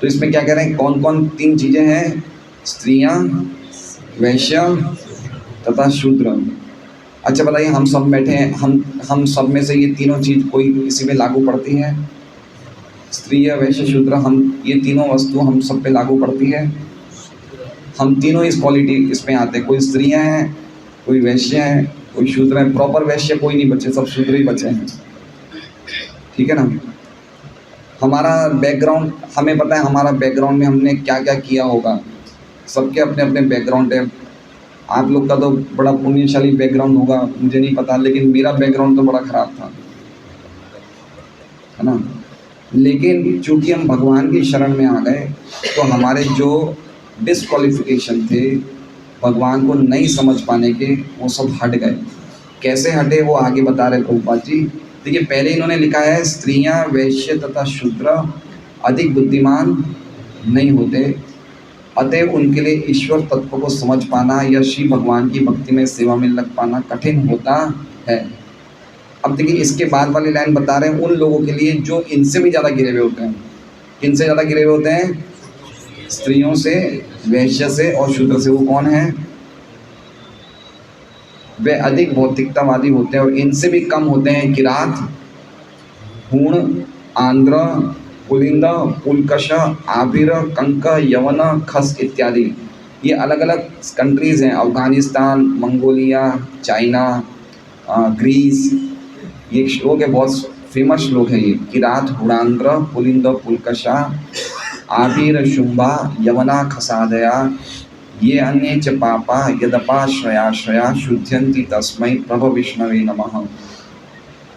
तो इसमें क्या कह रहे हैं, कौन कौन 3 चीज़ें हैं? स्त्रियाँ, वैश्य तथा शूद्र। अच्छा बताइए, हम सब बैठे हैं, हम सब में से ये तीनों चीज़ कोई किसी में लागू पड़ती है? स्त्री या वैश्य शूद्र, हम ये तीनों वस्तु हम सब पे लागू पड़ती है। हम तीनों इस क्वालिटी इसमें आते हैं। कोई स्त्रियां हैं, कोई वैश्य हैं, कोई शूद्र हैं। प्रॉपर वैश्य कोई नहीं बचे, सब शूद्र ही बचे हैं। ठीक है ना? हमारा बैकग्राउंड, हमें पता है हमारा बैकग्राउंड में हमने क्या क्या किया होगा। सबके अपने अपने बैकग्राउंड है। आप लोग का तो बड़ा पुण्यशाली बैकग्राउंड होगा, मुझे नहीं पता, लेकिन मेरा बैकग्राउंड तो बड़ा ख़राब था, है ना? लेकिन चूँकि हम भगवान की शरण में आ गए तो हमारे जो डिस्क्वालिफिकेशन थे भगवान को नहीं समझ पाने के, वो सब हट गए। कैसे हटे वो आगे बता रहे प्रभुपाद जी। देखिए, पहले इन्होंने लिखा है स्त्रियां वैश्य तथा शूद्र अधिक बुद्धिमान नहीं होते, अतः उनके लिए ईश्वर तत्व को समझ पाना या श्री भगवान की भक्ति में सेवा में लग पाना कठिन होता है। अब देखिए, इसके बाद वाली लाइन बता रहे हैं उन लोगों के लिए जो इनसे भी ज़्यादा गिरे हुए होते हैं। किन से ज़्यादा गिरे हुए होते हैं? स्त्रियों से, वैश्य से और शूद्र से। वो कौन है? वे अधिक भौतिकतावादी होते हैं। और इनसे भी कम होते हैं किरात, हूण, आंध्र, पुलिंद, पुलकश, आबिर, कंक, यवन, खस इत्यादि। ये अलग अलग कंट्रीज़ हैं, अफगानिस्तान, मंगोलिया, चाइना, ग्रीस। ये श्लोक है, बहुत फेमस श्लोक है ये। किरात, हुणांध्र, पुलिंद, पुलकशा, आबिर, शुंभा, यवना, खसादया, ये अन्ये च पापा यदपाश्रयाश्रया शुद्ध्यन्ति तस्मै प्रभु विष्णवे नमः।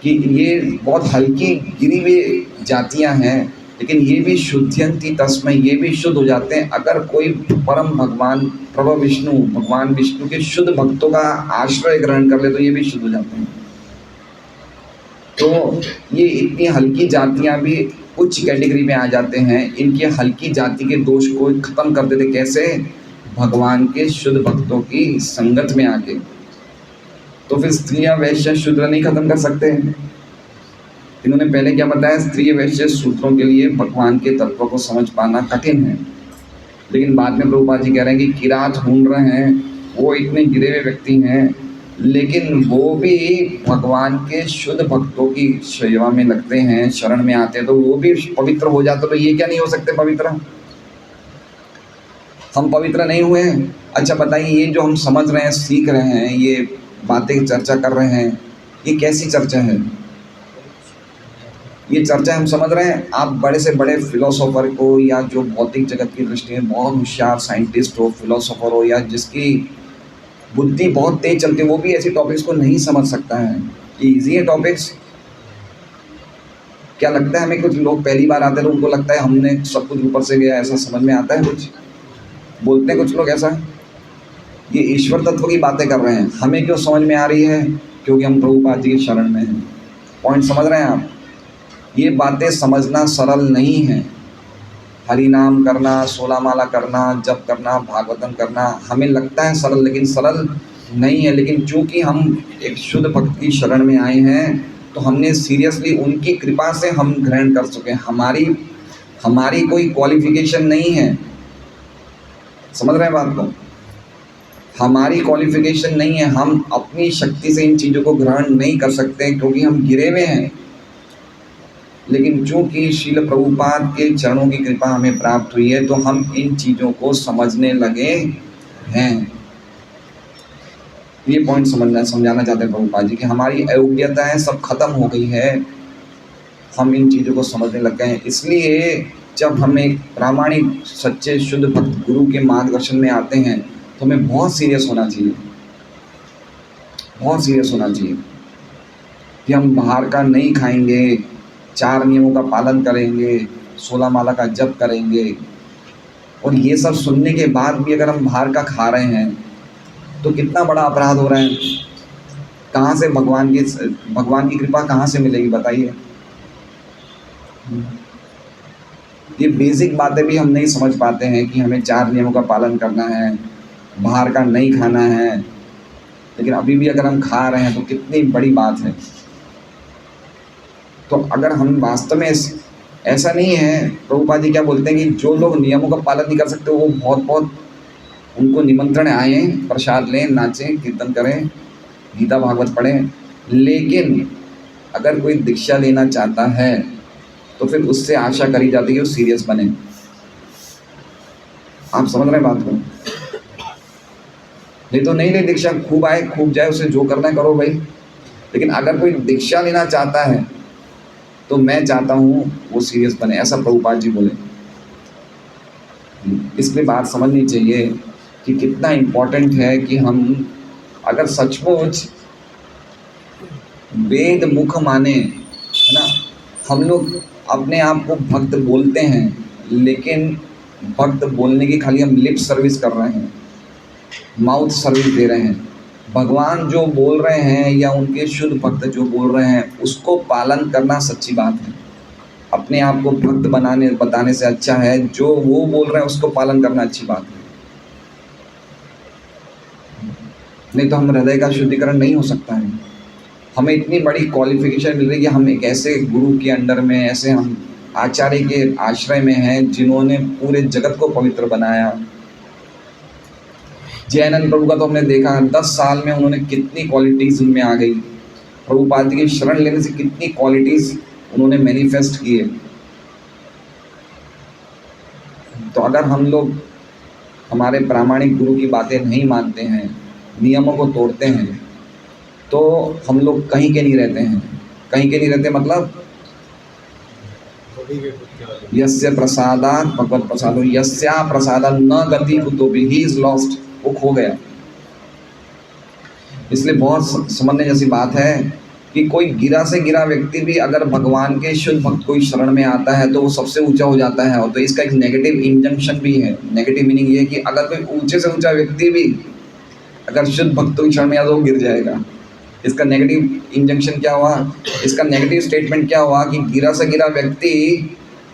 कि ये बहुत हल्की गिरी हुई जातियां हैं, लेकिन ये भी शुद्ध्यन्ति तस्मै, ये भी शुद्ध हो जाते हैं अगर कोई परम भगवान प्रभु विष्णु, भगवान विष्णु के शुद्ध भक्तों का आश्रय ग्रहण कर ले तो ये भी शुद्ध हो जाते हैं। तो ये इतनी हल्की जातियां भी उच्च कैटेगरी में आ जाते हैं। इनकी हल्की जाति के दोष को खत्म कर देते कैसे? भगवान के शुद्ध भक्तों की संगत में आके। तो फिर स्त्रियां, वैश्य, शूद्र नहीं खत्म कर सकते। इन्होंने पहले क्या बताया? स्त्री, वैश्य, शूद्रों के लिए भगवान के तत्व को समझ पाना कठिन है। लेकिन बाद में प्रभुपाद जी कह रहे हैं कि किरात, हूण हैं, वो इतने गिरे हुए व्यक्ति हैं, लेकिन वो भी भगवान के शुद्ध भक्तों की सेवा में लगते हैं, शरण में आते हैं, तो वो भी पवित्र हो जाते। तो ये क्या नहीं हो सकते पवित्र? हम पवित्र नहीं हुए हैं? अच्छा बताइए, ये जो हम समझ रहे हैं, सीख रहे हैं, ये बातें चर्चा कर रहे हैं, ये कैसी चर्चा है? ये चर्चा हम समझ रहे हैं। आप बड़े से बड़े फिलोसोफर को, या जो भौतिक जगत की दृष्टि में बहुत होशियार साइंटिस्ट हो, फिलोसोफर हो, या जिसकी बुद्धि बहुत तेज चलती है, वो भी ऐसे टॉपिक्स को नहीं समझ सकता है। ये ईजी है टॉपिक्स? क्या लगता है हमें? कुछ लोग पहली बार आते हैं तो उनको लगता है हमने सब कुछ ऊपर से गया, ऐसा समझ में आता है? कुछ बोलते हैं कुछ लोग ऐसा। ये ईश्वर तत्व की बातें कर रहे हैं, हमें क्यों समझ में आ रही है? क्योंकि हम प्रभुपाद जी की शरण में हैं। पॉइंट समझ रहे हैं आप? ये बातें समझना सरल नहीं है। हरि नाम करना, 16 माला करना, जप करना, भागवतम करना हमें लगता है सरल, लेकिन सरल नहीं है। लेकिन चूंकि हम एक शुद्ध भक्त की शरण में आए हैं, तो हमने सीरियसली उनकी कृपा से हम ग्रहण कर चुके हैं। हमारी कोई क्वालिफिकेशन नहीं है। समझ रहे हैं बात को? हमारी क्वालिफिकेशन नहीं है। हम अपनी शक्ति से इन चीज़ों को ग्रहण नहीं कर सकते, क्योंकि हम गिरे हुए हैं। लेकिन चूंकि श्रील प्रभुपाद के चरणों की कृपा हमें प्राप्त हुई है, तो हम इन चीज़ों को समझने लगे हैं। ये पॉइंट समझाना चाहते हैं प्रभुपाद जी कि हमारी अयोग्यताएं सब खत्म हो गई है, हम इन चीज़ों को समझने लग गए हैं। इसलिए जब हम एक प्रामाणिक, सच्चे, शुद्ध भक्त गुरु के मार्गदर्शन में आते हैं, तो हमें बहुत सीरियस होना चाहिए, बहुत सीरियस होना चाहिए कि हम बाहर का नहीं खाएंगे, 4 नियमों का पालन करेंगे, 16 माला का जप करेंगे। और ये सब सुनने के बाद भी अगर हम बाहर का खा रहे हैं तो कितना बड़ा अपराध हो रहा है। कहाँ से भगवान की कृपा कहाँ से मिलेगी बताइए? ये बेसिक बातें भी हम नहीं समझ पाते हैं कि हमें 4 नियमों का पालन करना है, बाहर का नहीं खाना है, लेकिन अभी भी अगर हम खा रहे हैं तो कितनी बड़ी बात है। तो अगर हम वास्तव में ऐसा नहीं है, प्रभुपाद जी क्या बोलते हैं कि जो लोग नियमों का पालन नहीं कर सकते, वो बहुत उनको निमंत्रण आए, प्रसाद लें, नाचें, कीर्तन करें, गीता भागवत पढ़ें। लेकिन अगर कोई दीक्षा लेना चाहता है तो फिर उससे आशा करी जाती है वो सीरियस बने। आप समझ रहे हैं बात को? नहीं तो नहीं ले दीक्षा, खूब आए खूब जाए, उसे जो करना है करो भाई। लेकिन अगर कोई दीक्षा लेना चाहता है तो मैं चाहता हूँ वो सीरियस बने, ऐसा प्रभुपाद जी बोले। इसलिए बात समझनी चाहिए कि कितना इम्पोर्टेंट है कि हम अगर सचमुच वेद मुख माने, है ना, हम लोग अपने आप को भक्त बोलते हैं, लेकिन भक्त बोलने की खाली हम लिप सर्विस कर रहे हैं, माउथ सर्विस दे रहे हैं। भगवान जो बोल रहे हैं या उनके शुद्ध भक्त जो बोल रहे हैं उसको पालन करना सच्ची बात है। अपने आप को भक्त बताने से अच्छा है जो वो बोल रहे हैं उसको पालन करना अच्छी बात है। नहीं तो हम हृदय का शुद्धिकरण नहीं हो सकता है। हमें इतनी बड़ी क्वालिफिकेशन मिल रही है कि हम एक ऐसे गुरु के अंडर में, ऐसे हम आचार्य के आश्रय में हैं जिन्होंने पूरे जगत को पवित्र बनाया। जयानंद प्रभु का तो हमने देखा 10 साल में उन्होंने कितनी क्वालिटीज़ उनमें आ गई, प्रभुपाद की शरण लेने से कितनी क्वालिटीज़ उन्होंने मैनिफेस्ट किए। तो अगर हम लोग हमारे प्रामाणिक गुरु की बातें नहीं मानते हैं, नियमों को तोड़ते हैं, तो हम लोग कहीं के नहीं रहते हैं। कहीं के नहीं रहते मतलब यस्य प्रसादात भगवत प्रसादो यस्या प्रसादा न गति कुतोपि, ही इज लॉस्ट, वो खो गया। इसलिए बहुत समझने जैसी बात है कि कोई गिरा से गिरा व्यक्ति भी अगर भगवान के शुद्ध भक्त कोई शरण में आता है तो वो सबसे ऊंचा हो जाता है। और तो इसका एक नेगेटिव इंजंक्शन भी है। नेगेटिव मीनिंग ये है कि अगर कोई ऊंचे से ऊंचा व्यक्ति भी अगर शुद्ध भक्तों की शरण में आता तो वो गिर जाएगा। इसका नेगेटिव इंजंक्शन क्या हुआ, इसका नेगेटिव स्टेटमेंट क्या हुआ कि गिरा से गिरा व्यक्ति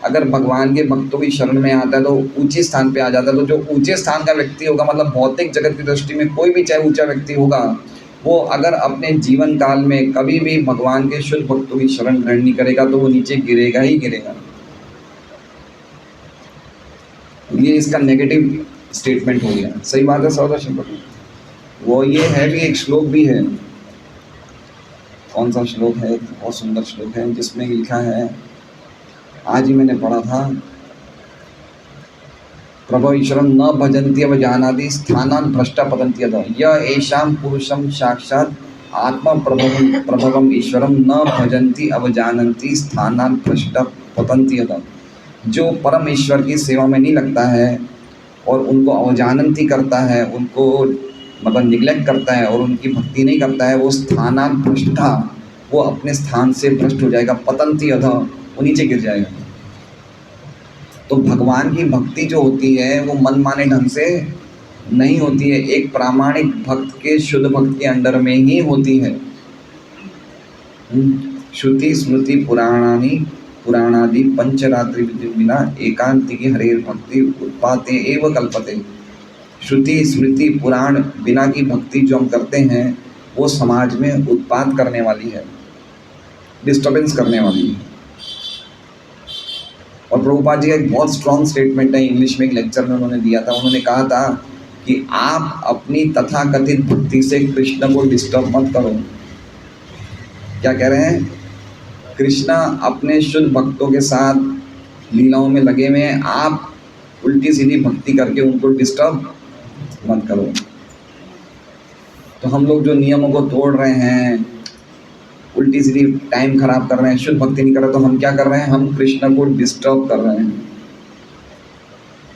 अगर भगवान के भक्तों की शरण में आता है तो ऊंचे स्थान पे आ जाता है। तो जो ऊंचे स्थान का व्यक्ति होगा, मतलब भौतिक जगत की दृष्टि में कोई भी चाहे ऊंचा व्यक्ति होगा, वो अगर अपने जीवन काल में कभी भी भगवान के शुद्ध भक्तों की शरण ग्रहण नहीं करेगा तो वो नीचे गिरेगा ही गिरेगा। ये इसका नेगेटिव स्टेटमेंट हो गया। सही बात है सौदर्शन पर। वो ये है भी, एक श्लोक भी है। कौन सा श्लोक है? बहुत सुंदर श्लोक है जिसमें लिखा है, आज ही मैंने पढ़ा था, प्रभो ईश्वरम न भजन्ति अवजानाति स्थानान् भ्रष्टा पतन्ति यतः य एषां पुरुषं साक्षात् आत्मा प्रभवम ईश्वरम न भजन्ति अवजानन्ति स्थानान् भ्रष्टा पतन्ति यतः। जो परम ईश्वर की सेवा में नहीं लगता है और उनको अवजानन्ति करता है, उनको मतलब निग्लेक्ट करता है और उनकी भक्ति नहीं करता है, वो स्थानान् भ्रष्टा, वो अपने स्थान से भ्रष्ट हो जाएगा। पतन्ति यतः, वो नीचे गिर जाएगा। तो भगवान की भक्ति जो होती है वो मनमाने ढंग से नहीं होती है, एक प्रामाणिक भक्त के शुद्ध भक्त के अंडर में ही होती है। श्रुति स्मृति पुराणादि पंचरात्रि बिना एकांतिकी हरेर भक्ति उत्पाते एव कल्पते। श्रुति स्मृति पुराण बिना की भक्ति जो हम करते हैं वो समाज में उत्पात करने वाली है, डिस्टर्बेंस करने वाली है। और प्रभुपाद जी का एक बहुत स्ट्रॉन्ग स्टेटमेंट है, इंग्लिश में एक लेक्चर में उन्होंने दिया था। उन्होंने कहा था कि आप अपनी तथाकथित भक्ति से कृष्ण को डिस्टर्ब मत करो। क्या कह रहे हैं? कृष्णा अपने शुद्ध भक्तों के साथ लीलाओं में लगे हुए हैं, आप उल्टी सीधी भक्ति करके उनको डिस्टर्ब मत करो। तो हम लोग जो नियमों को तोड़ रहे हैं, उल्टी सीधी टाइम खराब कर रहे हैं, शुद्ध भक्ति नहीं कर रहे, तो हम क्या कर रहे हैं? हम कृष्ण को डिस्टर्ब कर रहे हैं।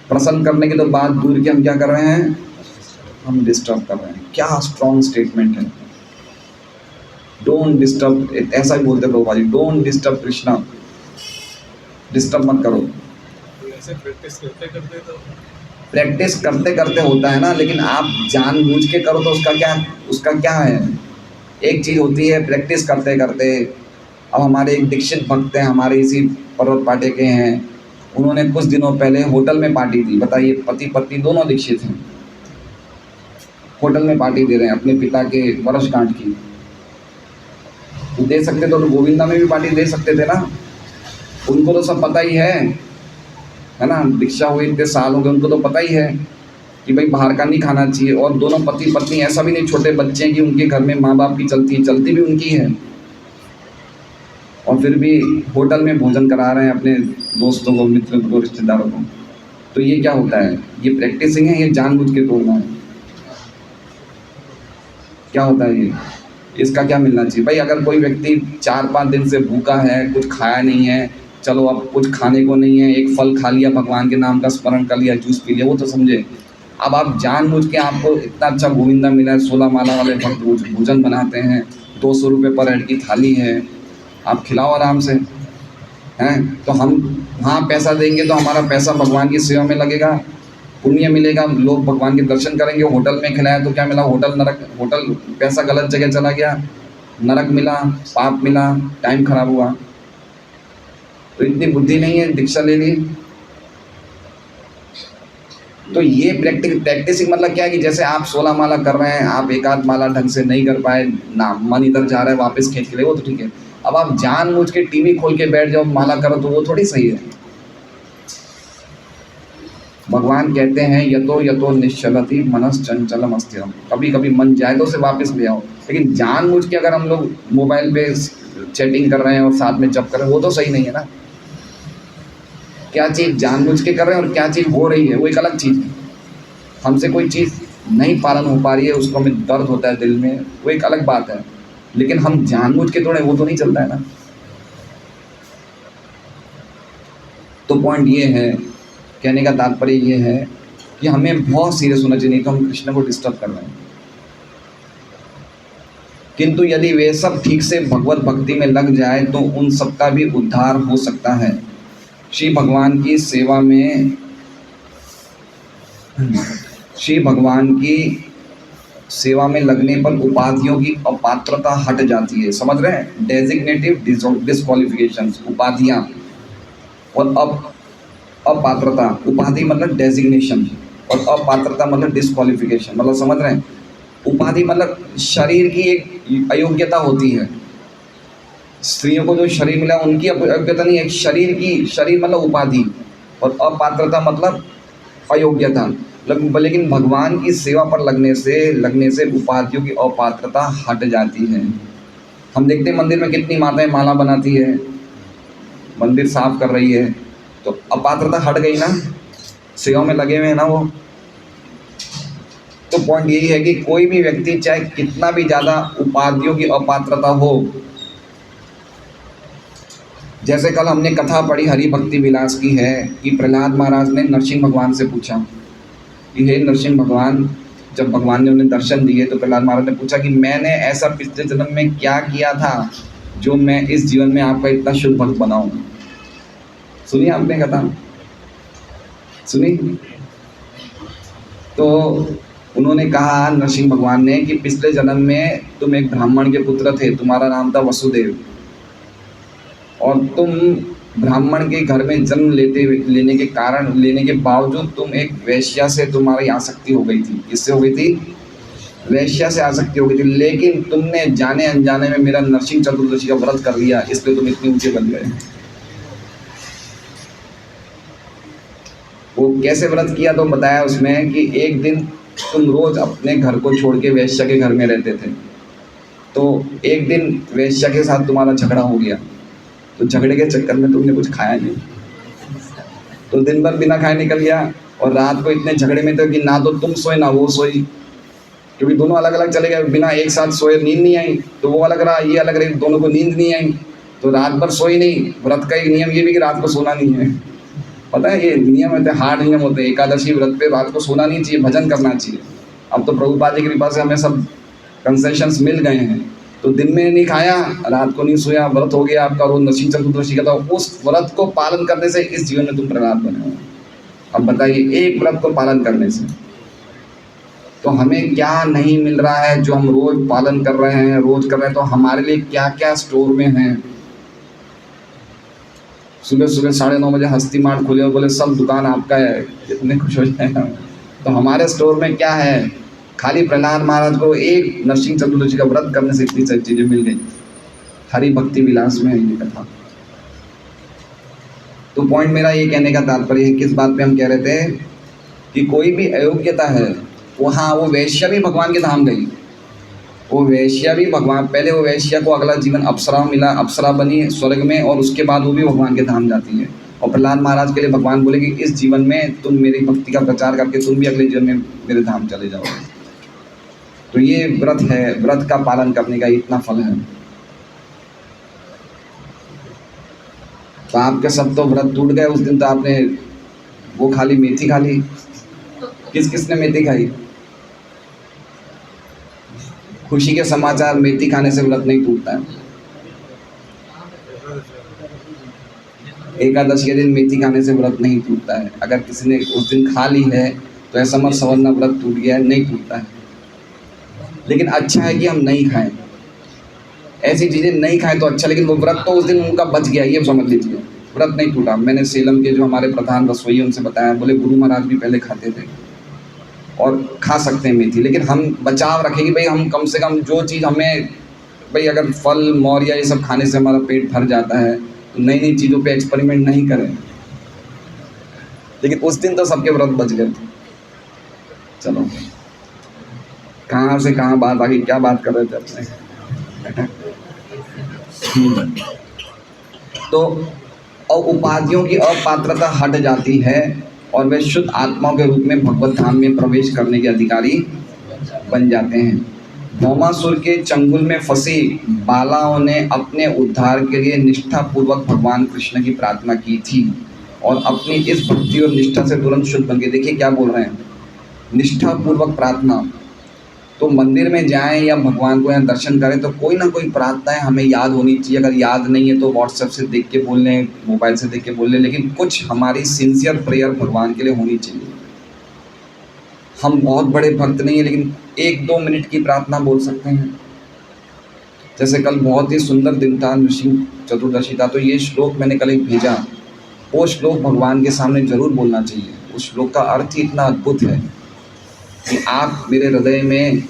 प्रसन्न करने की तो बात दूर की, हम क्या कर रहे हैं? हम डिस्टर्ब कर रहे हैं। क्या स्ट्रॉन्ग स्टेटमेंट है। डोंट डिस्टर्ब, ऐसा ही बोलते Prabhupada ji, don't disturb Krishna, disturb मत करो। ऐसे प्रैक्टिस करते करते होता है ना, लेकिन आप जानबूझ के करो तो उसका क्या है? एक चीज़ होती है प्रैक्टिस करते करते। अब हमारे एक दीक्षित भक्त हैं, हमारे इसी पर्वत पाटे के हैं, उन्होंने कुछ दिनों पहले होटल में पार्टी दी। बताइए, पति पत्नी दोनों दीक्षित हैं, होटल में पार्टी दे रहे हैं अपने पिता के वर्षगांठ की। तो दे सकते तो गोविंदा में भी पार्टी दे सकते थे ना, उनको तो सब पता ही है ना, दीक्षा हुई इतने साल हो गए, उनको तो पता ही है कि भाई बाहर का नहीं खाना चाहिए। और दोनों पति पत्नी, ऐसा भी नहीं छोटे बच्चे हैं कि उनके घर में माँ बाप की चलती भी उनकी है, और फिर भी होटल में भोजन करा रहे हैं अपने दोस्तों को, मित्रों को, रिश्तेदारों को। तो ये क्या होता है? ये प्रैक्टिसिंग है, ये जानबूझ के तोड़ना है। क्या होता है ये? इसका क्या मिलना चाहिए? भाई अगर कोई व्यक्ति 4-5 दिन से भूखा है, कुछ खाया नहीं है, चलो अब कुछ खाने को नहीं है, एक फल खा लिया, भगवान के नाम का स्मरण कर लिया, जूस पी लिया, वो तो समझे। अब आप जानबूझ के, आपको इतना अच्छा गोविंदा मिला है, 16 माला वाले भक्त भोजन बनाते हैं, 200 रुपये पर हेड की थाली है, आप खिलाओ आराम से, हैं? तो हम वहाँ पैसा देंगे तो हमारा पैसा भगवान की सेवा में लगेगा, पुण्य मिलेगा, लोग भगवान के दर्शन करेंगे। होटल में खिलाया तो क्या मिला? होटल पैसा गलत जगह चला गया, नरक मिला, पाप मिला, टाइम खराब हुआ। तो इतनी बुद्धि नहीं है, दीक्षा ले ली। तो ये प्रैक्टिसिंग मतलब क्या है कि जैसे आप 16 माला कर रहे हैं, आप एक आध माला ढंग से नहीं कर पाए, ना मन इधर जा रहा है, वापस खींच के ले, वो तो ठीक है। अब आप जानबूझ के टीवी खोल के बैठ जाओ माला करो तो वो थोड़ी सही है। भगवान कहते हैं यतो यतो निश्चलति मनस चंचलम अस्थिरम, कभी कभी मन जाए तो उसे वापस ले आओ। लेकिन जानबूझ के अगर हम लोग मोबाइल पे चैटिंग कर रहे हैं और साथ में जप कर रहे हैं वो तो सही नहीं है ना। क्या चीज़ जानबूझ के कर रहे हैं और क्या चीज़ हो रही है वो एक अलग चीज़ है। हमसे कोई चीज़ नहीं पालन हो पा रही है, उसको हमें दर्द होता है दिल में, वो एक अलग बात है। लेकिन हम जानबूझ के तोड़े वो तो नहीं चलता है ना। तो पॉइंट ये है, कहने का तात्पर्य ये है कि हमें बहुत सीरियस होना चाहिए, तो हम कृष्ण को डिस्टर्ब कर रहे हैं। किंतु यदि वे सब ठीक से भगवत भक्ति में लग जाए तो उन सबका भी उद्धार हो सकता है। श्री भगवान की सेवा में लगने पर उपाधियों की अपात्रता हट जाती है। समझ रहे हैं? डेजिग्नेटिव डिस्क्वालिफिकेशंस, उपाधियां, और अपात्रता, उपाधि मतलब डेजिग्नेशन और अपात्रता मतलब डिस्क्वालिफिकेशन। मतलब समझ रहे हैं? उपाधि मतलब शरीर की एक अयोग्यता होती है। स्त्रियों को जो शरीर मिला उनकी अयोग्यता नहीं है, शरीर मतलब उपाधि, और अपात्रता मतलब अयोग्यता। लेकिन भगवान की सेवा पर लगने से उपाधियों की अपात्रता हट जाती है। हम देखते हैं मंदिर में कितनी माताएं माला बनाती है, मंदिर साफ कर रही है, तो अपात्रता हट गई ना, सेवा में लगे हुए हैं ना वो। तो पॉइंट यही है कि कोई भी व्यक्ति चाहे कितना भी ज़्यादा उपाधियों की अपात्रता हो, जैसे कल हमने कथा पढ़ी हरि भक्ति विलास की है कि प्रहलाद महाराज ने नरसिंह भगवान से पूछा कि हे नरसिंह भगवान, जब भगवान ने उन्हें दर्शन दिए तो प्रहलाद महाराज ने पूछा कि मैंने ऐसा पिछले जन्म में क्या किया था जो मैं इस जीवन में आपका इतना शुद्ध भक्त बनाऊं। सुनिए आपने कथा सुनी? तो उन्होंने कहा नरसिंह भगवान ने कि पिछले जन्म में तुम एक ब्राह्मण के पुत्र थे, तुम्हारा नाम था वसुदेव, और तुम ब्राह्मण के घर में जन्म लेने के बावजूद तुम एक वेश्या से तुम्हारी आसक्ति हो गई थी। किससे हो गई थी? वेश्या से आसक्ति हो गई थी। लेकिन तुमने जाने अनजाने में मेरा नरसिंह चतुर्दशी का व्रत कर लिया, इसलिए तुम इतने ऊंचे बन गए। वो कैसे व्रत किया तो बताया उसमें कि एक दिन तुम रोज अपने घर को छोड़ के वेश्या के घर में रहते थे, तो एक दिन वेश्या के साथ तुम्हारा झगड़ा हो गया, तो झगड़े के चक्कर में तुमने कुछ खाया नहीं, तो दिन भर बिना खाए निकल गया, और रात को इतने झगड़े में थे कि ना तो तुम सोए ना वो सोई, क्योंकि दोनों अलग अलग चले गए, बिना एक साथ सोए, नींद नहीं आई, तो वो अलग रहा, ये अलग रही, दोनों को नींद नहीं आई, तो रात भर सोई नहीं। व्रत का एक नियम ये भी कि रात को सोना नहीं है, पता है? ये नियम होते हैं, हार्ड नियम होते हैं। एकादशी व्रत पे रात को सोना नहीं चाहिए, भजन करना चाहिए। अब तो प्रभुपाद जी की कृपा से हमें सब कंसेशंस मिल गए हैं, तो दिन में नहीं खाया, रात को नहीं सोया, व्रत हो गया आपका, रोज नरसिंह चतुर्दशी का, तो उस व्रत को पालन करने से इस जीवन में तुम प्रहलाद बने हो। अब बताइए, एक व्रत को पालन करने से तो हमें क्या नहीं मिल रहा है जो हम रोज पालन कर रहे हैं, रोज कर रहे हैं, तो हमारे लिए क्या क्या स्टोर में है। सुबह सुबह 9:30 बजे हस्ती मार्ट खुले और बोले सब दुकान आपका है, इतने खुश हो जाए। तो हमारे स्टोर में क्या है? खाली प्रहलाद महाराज को एक नरसिंह चतुर्दशी का व्रत करने से इतनी सारी चीजें मिल गई। हरि भक्ति विलास में है ये कथा। तो पॉइंट मेरा ये कहने का तात्पर्य है, किस बात पे हम कह रहे थे कि कोई भी अयोग्यता है वहाँ, वो वेश्या भी भगवान के धाम गई, वो वेश्या भी भगवान, पहले वो वेश्या को अगला जीवन अप्सरा मिला, अप्सरा बनी स्वर्ग में, और उसके बाद वो भी भगवान के धाम जाती है। और प्रहलाद महाराज के लिए भगवान बोले कि इस जीवन में तुम मेरी भक्ति का प्रचार करके तुम भी अगले जीवन में मेरे धाम चले जाओगे। तो ये व्रत है, व्रत का पालन करने का इतना फल है। तो आपके सब तो व्रत टूट गए उस दिन, तो आपने वो खाली मेथी खा ली। किसने मेथी खाई? खुशी के समाचार, मेथी खाने से व्रत नहीं टूटता है। एकादशी के दिन मेथी खाने से व्रत नहीं टूटता है। अगर किसी ने उस दिन खा ली है तो ऐसा मत समझना व्रत टूट गया है, नहीं टूटता है। लेकिन अच्छा है कि हम नहीं खाएं, ऐसी चीज़ें नहीं खाएं तो अच्छा, लेकिन वो व्रत तो उस दिन उनका बच गया, ये समझ लीजिए, व्रत नहीं टूटा। मैंने सेलम के जो हमारे प्रधान रसोई उनसे बताया, बोले गुरु महाराज भी पहले खाते थे और खा सकते हैं मेथी, लेकिन हम बचाव रखें कि भाई हम कम से कम जो चीज़ हमें भाई अगर फल मौर या ये सब खाने से हमारा पेट भर जाता है तो नई नई चीज़ों पे एक्सपेरिमेंट नहीं करें। लेकिन उस दिन तो सबके व्रत बच गए। चलो कहाँ से कहाँ बात आ गई, क्या बात कर रहे थे अपने। तो उपाधियों की अपात्रता हट जाती है और वे शुद्ध आत्माओं के रूप में भगवत धाम में प्रवेश करने के अधिकारी बन जाते हैं। भौमासुर के चंगुल में फंसी बालाओं ने अपने उद्धार के लिए निष्ठापूर्वक भगवान कृष्ण की प्रार्थना की थी और अपनी इस भक्ति और निष्ठा से तुरंत शुद्ध बन गए। देखिए क्या बोल रहे हैं, निष्ठापूर्वक प्रार्थना। तो मंदिर में जाएं या भगवान को यहाँ दर्शन करें तो कोई ना कोई प्रार्थनाएं हमें याद होनी चाहिए। अगर याद नहीं है तो व्हाट्सएप से देख के बोल लें, मोबाइल से देख के बोल लें, लेकिन कुछ हमारी सिंसियर प्रेयर भगवान के लिए होनी चाहिए। हम बहुत बड़े भक्त नहीं है लेकिन 1-2 मिनट की प्रार्थना बोल सकते हैं। जैसे कल बहुत ही सुंदर दिन था, नृसिंह चतुर्दशी था, तो ये श्लोक मैंने कल एक भेजा, वो श्लोक भगवान के सामने जरूर बोलना चाहिए। उस श्लोक का अर्थ ही इतना अद्भुत है कि आप मेरे हृदय में,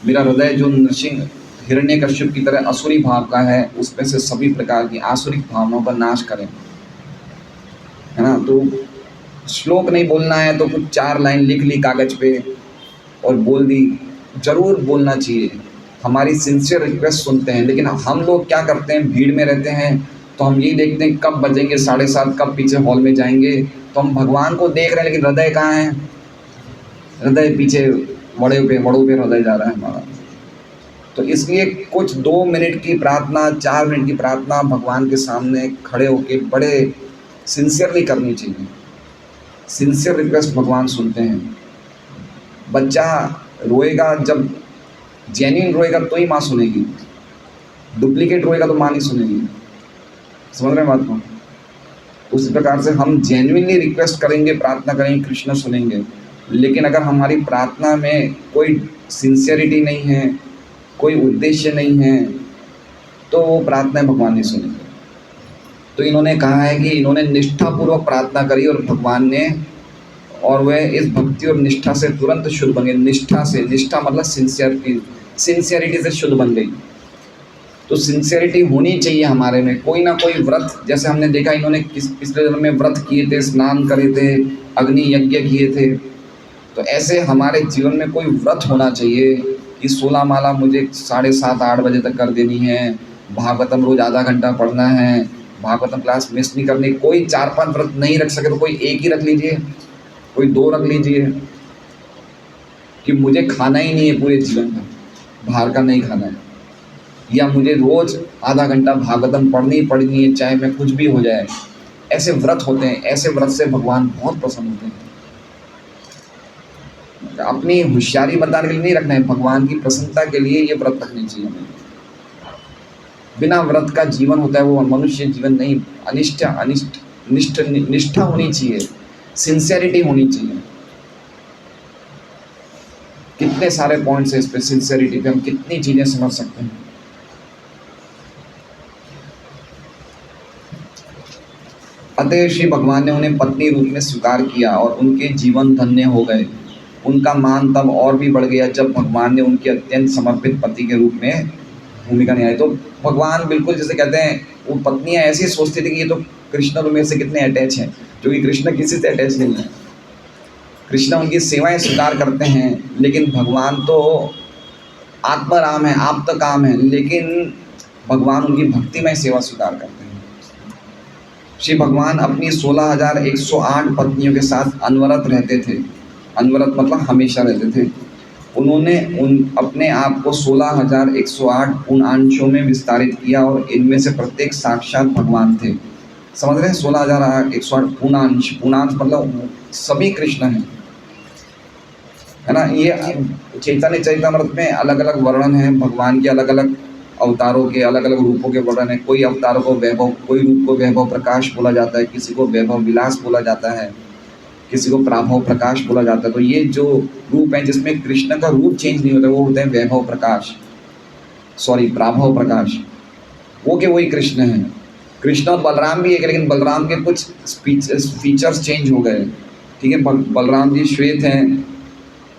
मेरा हृदय जो नृसिंह हिरण्यकश्यप की तरह असुरी भाव का है, उसमें से सभी प्रकार की आसुरिक भावनाओं का नाश करें, है ना। तो श्लोक नहीं बोलना है तो कुछ 4 लाइन लिख ली कागज पे और बोल दी, जरूर बोलना चाहिए। हमारी सिंसियर रिक्वेस्ट सुनते हैं। लेकिन हम लोग क्या करते हैं, भीड़ में रहते हैं तो हम यही देखते हैं कब बजेंगे 7:30, कब पीछे हॉल में जाएंगे। तो हम भगवान को देख रहे हैं लेकिन हृदय कहाँ है, हृदय पीछे वड़ों पे हृदय जा रहा है हमारा। तो इसलिए कुछ 2 मिनट की प्रार्थना, 4 मिनट की प्रार्थना भगवान के सामने खड़े होके बड़े सिंसियरली करनी चाहिए। सिंसियर रिक्वेस्ट भगवान सुनते हैं। बच्चा रोएगा, जब जेन्युइन रोएगा तो ही माँ सुनेगी, डुप्लीकेट रोएगा तो माँ नहीं सुनेगी। समझ रहे हैं बात को। उसी प्रकार से हम जेन्युइनली रिक्वेस्ट करेंगे, प्रार्थना करेंगे, कृष्ण सुनेंगे। लेकिन अगर हमारी प्रार्थना में कोई सिंसियरिटी नहीं है, कोई उद्देश्य नहीं है, तो वो प्रार्थना भगवान नहीं सुनेंगे। तो इन्होंने कहा है कि इन्होंने निष्ठापूर्वक प्रार्थना करी और भगवान ने, और वह इस भक्ति और निष्ठा से तुरंत शुद्ध बन गए। निष्ठा से, निष्ठा मतलब सिंसियरिटी से शुद्ध बन गई। तो सिंसियरिटी होनी चाहिए हमारे में। कोई ना कोई व्रत, जैसे हमने देखा इन्होंने पिछले जन्म में व्रत किए थे, स्नान करे थे, अग्नि यज्ञ किए थे। तो ऐसे हमारे जीवन में कोई व्रत होना चाहिए कि 16 माला मुझे 7:30-8 बजे तक कर देनी है, भागवतम रोज आधा घंटा पढ़ना है, भागवतम क्लास मिस नहीं करनी। कोई 4-5 व्रत नहीं रख सके तो कोई 1 ही रख लीजिए, कोई 2 रख लीजिए कि मुझे खाना ही नहीं है पूरे जीवन में, बाहर का नहीं खाना है, या मुझे रोज आधा घंटा भागवतम पढ़नी है चाहे मैं कुछ भी हो जाए। ऐसे व्रत होते हैं, ऐसे व्रत से भगवान बहुत प्रसन्न होते हैं। अपनी होशियारी बताने के लिए नहीं रखना है, भगवान की प्रसन्नता के लिए ये व्रत रखनी चाहिए हमें। बिना व्रत का जीवन होता है वो मनुष्य जीवन नहीं। निष्ठा होनी चाहिए, सिंसियरिटी होनी चाहिए। कितने सारे पॉइंट्स है इस पे, सिंसियरिटी पे हम कितनी चीजें समझ सकते हैं। अतः श्री भगवान ने उन्हें पत्नी रूप में स्वीकार किया और उनके जीवन धन्य हो गए। उनका मान तब और भी बढ़ गया जब भगवान ने उनके अत्यंत समर्पित पति के रूप में भूमिका निभाई। तो भगवान बिल्कुल जैसे कहते हैं, वो पत्नियां ऐसी सोचती थी कि ये तो कृष्ण तो मेरे से कितने अटैच हैं, जो कि कृष्ण किसी से अटैच नहीं है। कृष्ण उनकी सेवाएं स्वीकार करते हैं, लेकिन भगवान तो आत्माराम है, आप्तकाम है, लेकिन भगवान उनकी भक्तिमय सेवा स्वीकार करते हैं। श्री भगवान अपनी 16,108 पत्नियों के साथ अनवरत रहते थे। अनवरत मतलब हमेशा रहते थे। उन्होंने अपने आप को 16,108 पूर्णांशों में विस्तारित किया और इनमें से प्रत्येक साक्षात भगवान थे। समझ रहे हैं, 16,108 पूर्णांश। पूर्णांश मतलब सभी कृष्ण हैं, है ना। ये चैतन्य चरितामृत में अलग अलग वर्णन है भगवान के, अलग अलग अवतारों के, अलग अलग रूपों के वर्णन है। कोई अवतारों को वैभव, कोई रूप को वैभव प्रकाश बोला जाता है, किसी को वैभव विलास बोला जाता है, किसी को प्राभव प्रकाश बोला जाता है। तो ये जो रूप है जिसमें कृष्ण का रूप चेंज नहीं होता, वो होता है वैभव प्रकाश, प्राभव प्रकाश। वो के वही कृष्ण हैं। कृष्ण और बलराम भी है, लेकिन बलराम के कुछ फीचर्स चेंज हो गए। ठीक है, बलराम जी श्वेत हैं,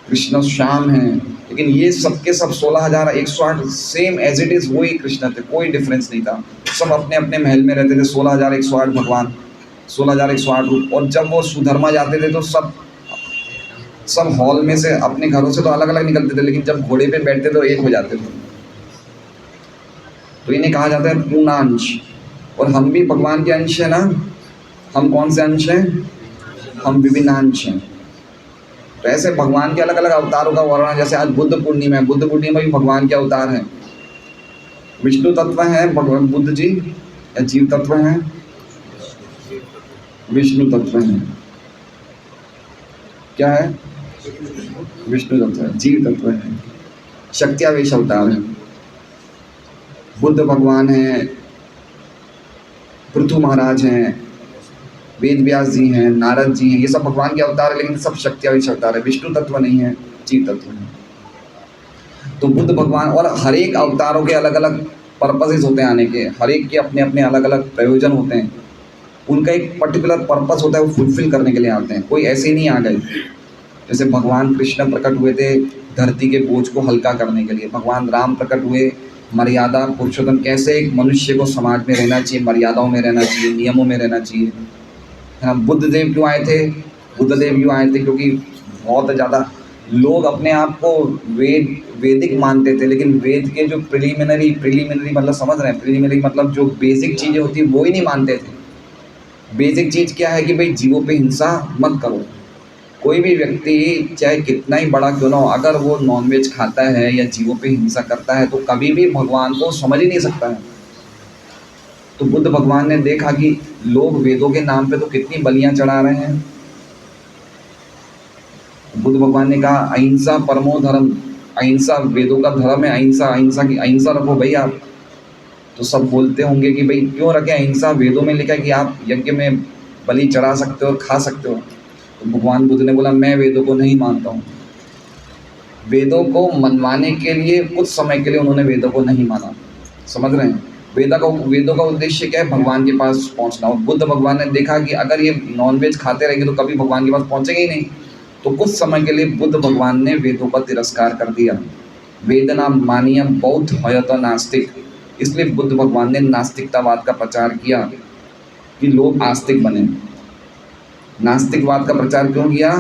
कृष्ण श्याम हैं, लेकिन ये सबके सब 16,108 सेम एज इट इज़ वही कृष्ण थे, कोई डिफरेंस नहीं था। सब अपने अपने महल में रहते थे, 16,108 भगवान, 16,108 रूप। और जब वो सुधर्मा जाते थे तो सब हॉल में से अपने घरों से तो अलग अलग निकलते थे, लेकिन जब घोड़े पे बैठते तो एक हो जाते थे। तो इन्हें कहा जाता है पूर्णांश। और हम भी भगवान के अंश हैं ना। हम कौन से अंश हैं? हम विभिन्नांश हैं। तो ऐसे भगवान के अलग अलग अवतारों का वर्णन, जैसे आज बुद्ध पूर्णिमा है, बुद्ध पूर्णिमा भी भगवान के अवतार हैं। विष्णु तत्व हैं भगवान बुद्ध जी, या जीव तत्व हैं? विष्णु तत्व हैं। क्या है? विष्णु तत्व है, जीव तत्व है, शक्त्यावेश अवतार है। बुद्ध भगवान हैं, पृथु महाराज हैं, वेद व्यास जी हैं, नारद जी हैं, ये सब भगवान के अवतार है, लेकिन सब शक्त्यावेश अवतार है, विष्णु तत्व नहीं है, जीव तत्व है। तो बुद्ध भगवान, और हर एक अवतारों के अलग अलग पर्पसेस होते हैं आने के, हर एक के अपने अपने अलग अलग प्रयोजन होते हैं। उनका एक पर्टिकुलर पर्पस होता है, वो फुलफिल करने के लिए आते हैं, कोई ऐसे ही नहीं आ गए। जैसे भगवान कृष्ण प्रकट हुए थे धरती के बोझ को हल्का करने के लिए, भगवान राम प्रकट हुए मर्यादा पुरुषोत्तम, कैसे एक मनुष्य को समाज में रहना चाहिए, मर्यादाओं में रहना चाहिए, नियमों में रहना चाहिए। हाँ, बुद्ध देव क्यों आए थे? बुद्ध देव क्यों आए थे? क्योंकि बहुत ज़्यादा लोग अपने आप को वैदिक मानते थे, लेकिन वेद के जो प्रिलिमिनरी मतलब समझ रहे हैं, प्रिलिमिनरी मतलब जो बेसिक चीज़ें होती हैं वो ही नहीं मानते थे। बेसिक चीज़ क्या है कि भाई जीवों पे हिंसा मत करो। कोई भी व्यक्ति चाहे कितना ही बड़ा क्यों ना हो, अगर वो नॉनवेज खाता है या जीवों पे हिंसा करता है तो कभी भी भगवान को समझ ही नहीं सकता है। तो बुद्ध भगवान ने देखा कि लोग वेदों के नाम पे तो कितनी बलियां चढ़ा रहे हैं। बुद्ध भगवान ने कहा अहिंसा परमो धर्म, अहिंसा वेदों का धर्म है, अहिंसा रखो भाई आप। तो सब बोलते होंगे कि भाई क्यों रखें अहिंसा, वेदों में लिखा है कि आप यज्ञ में बलि चढ़ा सकते हो और खा सकते हो। तो भगवान बुद्ध ने बोला मैं वेदों को नहीं मानता हूँ। वेदों को मनवाने के लिए कुछ समय के लिए उन्होंने वेदों को नहीं माना, समझ रहे हैं? वेदों का उद्देश्य क्या है? भगवान के पास पहुंचना। और बुद्ध भगवान ने देखा कि अगर ये नॉनवेज खाते रहेंगे तो कभी भगवान के पास पहुंचेंगे ही नहीं। तो कुछ समय के लिए बुद्ध भगवान ने वेदों का तिरस्कार कर दिया। वेदना मानियम बौद्ध हयत नास्तिक, इसलिए बुद्ध भगवान ने नास्तिकतावाद का प्रचार किया कि लोग आस्तिक बने। नास्तिकवाद का प्रचार क्यों किया?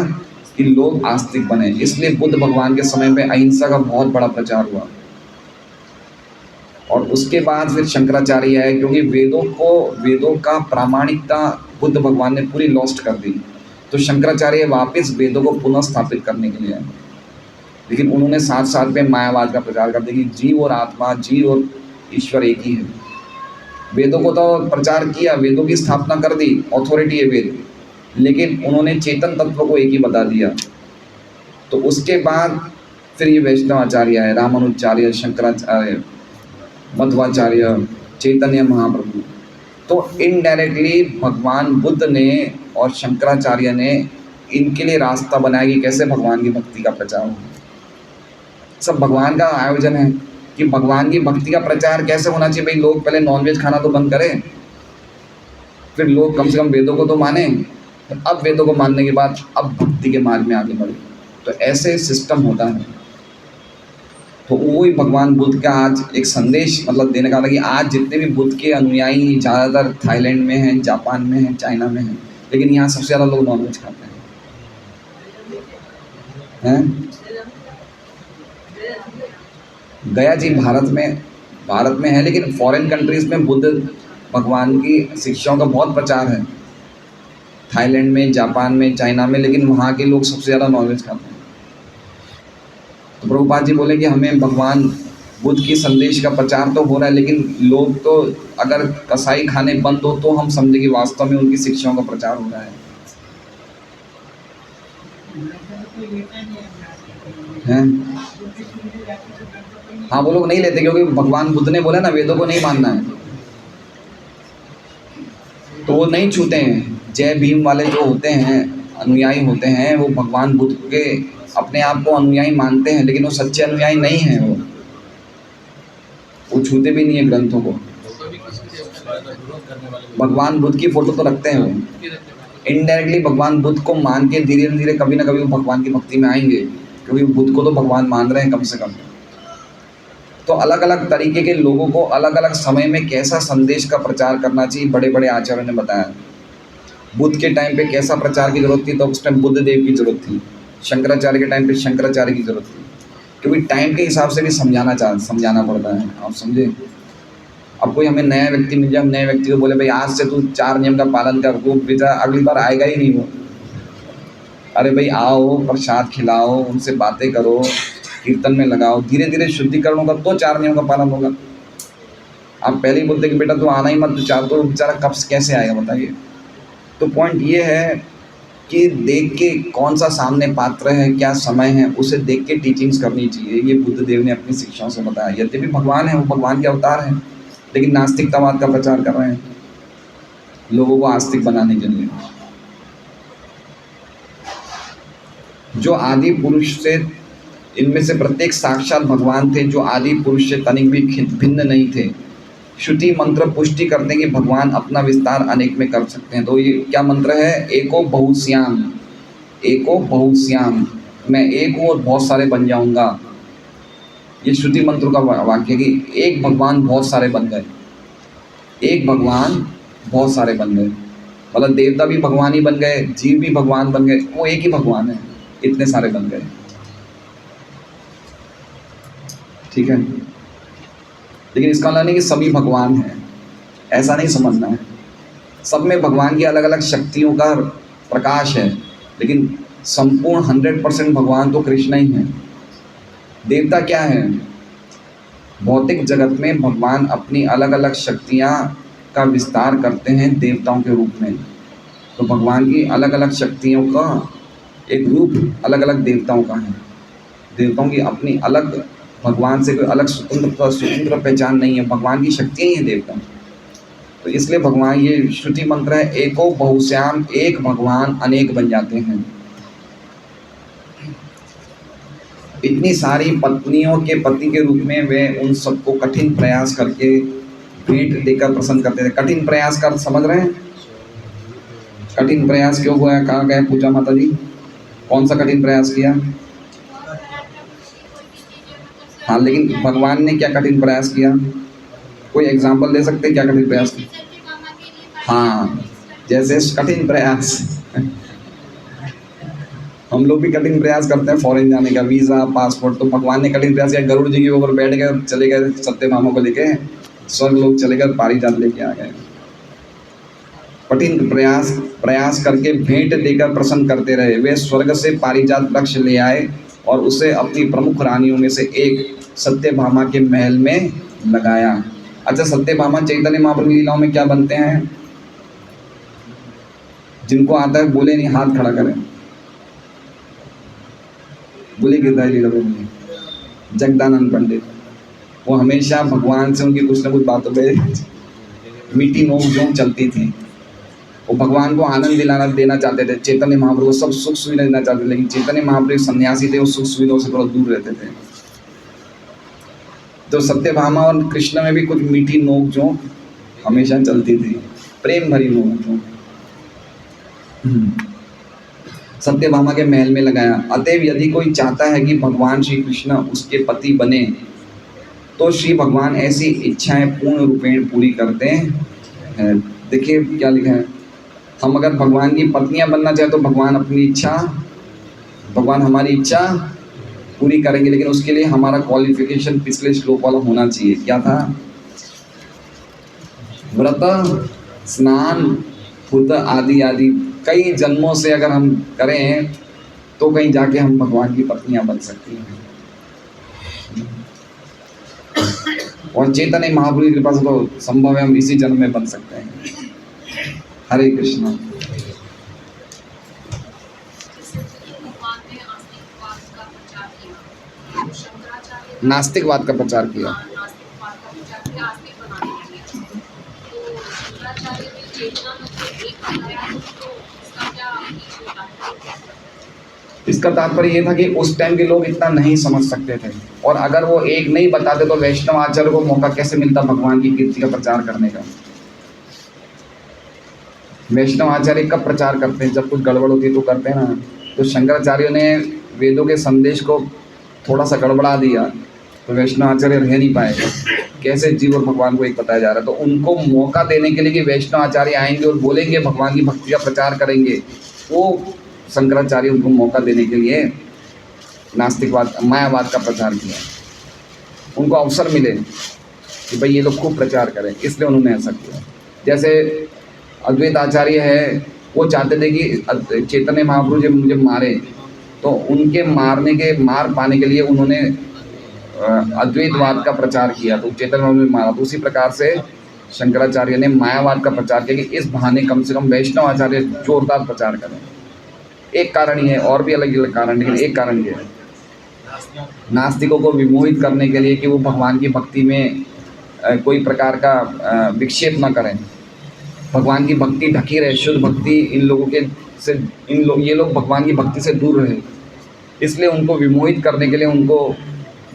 कि लोग आस्तिक बने। इसलिए बुद्ध भगवान के समय में अहिंसा का बहुत बड़ा प्रचार हुआ। और उसके बाद फिर शंकराचार्य आए, क्योंकि वेदों का प्रामाणिकता बुद्ध भगवान ने पूरी लॉस्ट कर दी। तो शंकराचार्य वापस वेदों को पुनः स्थापित करने के लिए आए, लेकिन उन्होंने साथ साथ में मायावाद का प्रचार कर दिया कि जीव और आत्मा, जीव और ईश्वर एक ही है। वेदों को तो प्रचार किया, वेदों की स्थापना कर दी, अथॉरिटी है वेद, लेकिन उन्होंने चेतन तत्व को एक ही बता दिया। तो उसके बाद फिर ये वैष्णव आचार्य आए, रामानुजाचार्य, शंकराचार्य, मध्वाचार्य, चैतन्य महाप्रभु। तो इनडायरेक्टली भगवान बुद्ध ने और शंकराचार्य ने इनके लिए रास्ता बनाया कि कैसे भगवान की भक्ति का प्रचार हो। सब भगवान का आयोजन है कि भगवान की भक्ति का प्रचार कैसे होना चाहिए। भाई लोग पहले नॉनवेज खाना तो बंद करें, फिर लोग कम से कम वेदों को तो माने, अब वेदों को मानने के बाद अब भक्ति के मार्ग में आगे बढ़े। तो ऐसे सिस्टम होता है। तो वही भगवान बुद्ध का आज एक संदेश मतलब देने का था कि आज जितने भी बुद्ध के अनुयायी ज़्यादातर थाईलैंड में हैं, जापान में हैं, चाइना में हैं, लेकिन यहाँ सबसे ज़्यादा लोग नॉनवेज खाते हैं। गया जी भारत में है, लेकिन फॉरेन कंट्रीज़ में बुद्ध भगवान की शिक्षाओं का बहुत प्रचार है, थाईलैंड में, जापान में, चाइना में, लेकिन वहाँ के लोग सबसे ज़्यादा नॉनवेज खाते हैं। तो प्रभुपाद जी बोले कि हमें भगवान बुद्ध की संदेश का प्रचार तो हो रहा है, लेकिन लोग तो अगर कसाई खाने बंद हो तो हम समझे कि वास्तव में उनकी शिक्षाओं का प्रचार हो रहा है। हाँ, वो लोग नहीं लेते क्योंकि भगवान बुद्ध ने बोला ना वेदों को नहीं मानना है, तो वो नहीं छूते हैं। जय भीम वाले जो होते हैं, अनुयायी होते हैं, वो भगवान बुद्ध के अपने आप को अनुयायी मानते हैं, लेकिन वो सच्चे अनुयायी नहीं हैं। वो छूते भी नहीं है ग्रंथों को। भगवान बुद्ध की फोटो तो रखते हैं वो। इनडायरेक्टली भगवान बुद्ध को मान के धीरे धीरे कभी ना कभी वो भगवान की भक्ति में आएंगे, क्योंकि बुद्ध को तो भगवान मान रहे हैं कम से कम। तो अलग अलग तरीके के लोगों को अलग अलग समय में कैसा संदेश का प्रचार करना चाहिए, बड़े बड़े आचार्यों ने बताया। बुद्ध के टाइम पे कैसा प्रचार की जरूरत थी, तो उस टाइम बुद्ध देव की जरूरत थी। शंकराचार्य के टाइम पे शंकराचार्य की जरूरत थी, क्योंकि टाइम के हिसाब से भी समझाना पड़ता है। आप समझे। अब कोई हमें नया व्यक्ति मिल जाए, हम नए व्यक्ति को बोले भाई आज से तू 4 नियम का पालन कर, वो बेटा अगली बार आएगा ही नहीं वो। अरे भाई आओ, प्रसाद खिलाओ, उनसे बातें करो, कीर्तन में लगाओ, धीरे धीरे शुद्धिकरण होगा तो 4 नियम का पालन होगा। आप पहले ही बोलते कि बेटा तू आना ही मत, तू 4, तो बेचारा कब कैसे आएगा बताइए। तो पॉइंट ये है कि देख के कौन सा सामने पात्र है, क्या समय है, उसे देख के टीचिंग्स करनी चाहिए। ये बुद्ध देव ने अपनी शिक्षाओं से बताया। यद्यपि भगवान है, वो भगवान के अवतार हैं, लेकिन नास्तिकतावाद का प्रचार कर रहे हैं लोगों को आस्तिक बनाने के लिए। जो आदि पुरुष से, इनमें से प्रत्येक साक्षात भगवान थे, जो आदि पुरुष से तनिक भी भिन्न नहीं थे। श्रुति मंत्र पुष्टि करते हैं कि भगवान अपना विस्तार अनेक में कर सकते हैं। तो ये क्या मंत्र है? एको बहुश्याम, एको बहुश्याम, मैं एक हूँ और बहुत सारे बन जाऊंगा। ये श्रुति मंत्र का वाक्य कि एक भगवान बहुत सारे बन गए, एक भगवान बहुत सारे बन गए, मतलब देवता भी भगवान ही बन गए, जीव भी भगवान बन गए, वो एक ही भगवान है, इतने सारे बन गए। ठीक है, लेकिन इसका मतलब नहीं कि सभी भगवान हैं, ऐसा नहीं समझना है। सब में भगवान की अलग अलग शक्तियों का प्रकाश है, लेकिन संपूर्ण 100% भगवान तो कृष्ण ही है। देवता क्या है? भौतिक जगत में भगवान अपनी अलग अलग शक्तियाँ का विस्तार करते हैं देवताओं के रूप में। तो भगवान की अलग अलग शक्तियों का एक रूप अलग अलग देवताओं का है। देवताओं की अपनी अलग, भगवान से कोई अलग स्वतंत्र पहचान नहीं है, भगवान की शक्तियाँ ही हैं देवता। तो इसलिए भगवान, ये श्रुति मंत्र है, एको बहुश्याम, एक भगवान अनेक बन जाते हैं। इतनी सारी पत्नियों के पति के रूप में वे उन सबको कठिन प्रयास करके भेंट देकर प्रसन्न करते थे। कठिन प्रयास कर समझ रहे हैं? कठिन प्रयास क्यों हुआ है? कहाँ गए पूजा माता जी? कौन सा कठिन प्रयास किया? हाँ, लेकिन भगवान ने क्या कठिन प्रयास किया? कोई एग्जाम्पल दे सकते हैं क्या कठिन प्रयास किया? हाँ, जैसे कठिन प्रयास हम लोग भी कठिन प्रयास करते हैं फॉरेन जाने का, वीज़ा, पासपोर्ट। तो भगवान ने कठिन प्रयास किया, गरुड़ जी के ऊपर बैठ गए, चले गए सत्यभामा को लेके स्वर्ग लोग चले गए, पारिजात लेके आ गए। कठिन प्रयास करके भेंट देकर प्रसन्न करते रहे। वे स्वर्ग से पारिजात वृक्ष ले आए और उसे अपनी प्रमुख रानियों में से एक सत्यभामा के महल में लगाया। अच्छा, सत्यभामा चैतन्य महाप्रभु की लीलाओं में क्या बनते हैं? जिनको आता है बोले नहीं, हाथ खड़ा करें। बोले गिरधारी लीला प्रभु, जगदानंद पंडित, वो हमेशा भगवान से उनकी कुछ ना कुछ बातों पे मीठी नोक झोंक चलती थी। वो भगवान को आनंद देना चाहते थे। चैतन्य महाप्रभु को सब सुख सुविधा देना चाहते थे, लेकिन चैतन्य महाप्रभु सन्यासी थे, वो सुख सुविधाओं से थोड़ा दूर रहते थे। तो सत्यभामा और कृष्ण में भी कुछ मीठी नोक झोंक हमेशा चलती थी, प्रेम भरी नोक झोंक। सत्यभामा के महल में लगाया। अतएव यदि कोई चाहता है कि भगवान श्री कृष्ण उसके पति बने, तो श्री भगवान ऐसी इच्छाएं पूर्ण रूपेण पूरी करते हैं। देखिए क्या लिखा है, हम अगर भगवान की पत्नियां बनना चाहे तो भगवान हमारी इच्छा पूरी करेंगे, लेकिन उसके लिए हमारा क्वालिफिकेशन पिछले श्लोक वाला होना चाहिए। क्या था? व्रत, स्नान, हुत आदि आदि कई जन्मों से अगर हम करें तो कहीं जाके हम भगवान की पत्नियां बन सकती हैं। और चैतन्य महाप्रभु की कृपा से तो संभव है, हम इसी जन्म में बन सकते हैं। हरे कृष्णा। नास्तिकवाद का प्रचार किया। इसका तात्पर्य ये था कि उस टाइम के लोग इतना नहीं समझ सकते थे, और अगर वो एक नहीं बताते तो वैष्णव आचार्य को मौका कैसे मिलता भगवान की कीर्ति का प्रचार करने का। वैष्णव आचार्य कब प्रचार करते हैं? जब कुछ गड़बड़ होती है तो करते हैं ना। तो शंकराचार्यों ने वेदों के संदेश को थोड़ा सा गड़बड़ा दिया तो वैष्णव आचार्य रह नहीं पाएगा। कैसे जीव और भगवान को एक बताया जा रहा है, तो उनको मौका देने के लिए कि वैष्णव आचार्य आएंगे और बोलेंगे, भगवान की भक्ति का प्रचार करेंगे, वो शंकराचार्य उनको मौका देने के लिए नास्तिकवाद मायावाद का प्रचार किया। उनको अवसर मिले कि भाई ये लोग खूब प्रचार करें, इसलिए उन्होंने ऐसा किया। जैसे अद्वैत आचार्य है, वो चाहते थे कि चैतन्य महाप्रभु जब मुझे मारे तो उनके मार पाने के लिए उन्होंने अद्वैतवाद का प्रचार किया, तो चैतन्य महाप्रभु ने मारा। तो उसी प्रकार से शंकराचार्य ने मायावाद का प्रचार किया कि इस बहाने कम से कम वैष्णव आचार्य जोरदार प्रचार करें। एक कारण ये है, और भी अलग अलग कारण, लेकिन एक कारण ये है नास्तिकों को विमोहित करने के लिए कि वो भगवान की भक्ति में कोई प्रकार का विक्षेप न करें, भगवान की भक्ति ढकी रहे, शुद्ध भक्ति इन लोगों के से ये लोग भगवान की भक्ति से दूर रहे, इसलिए उनको विमोहित करने के लिए उनको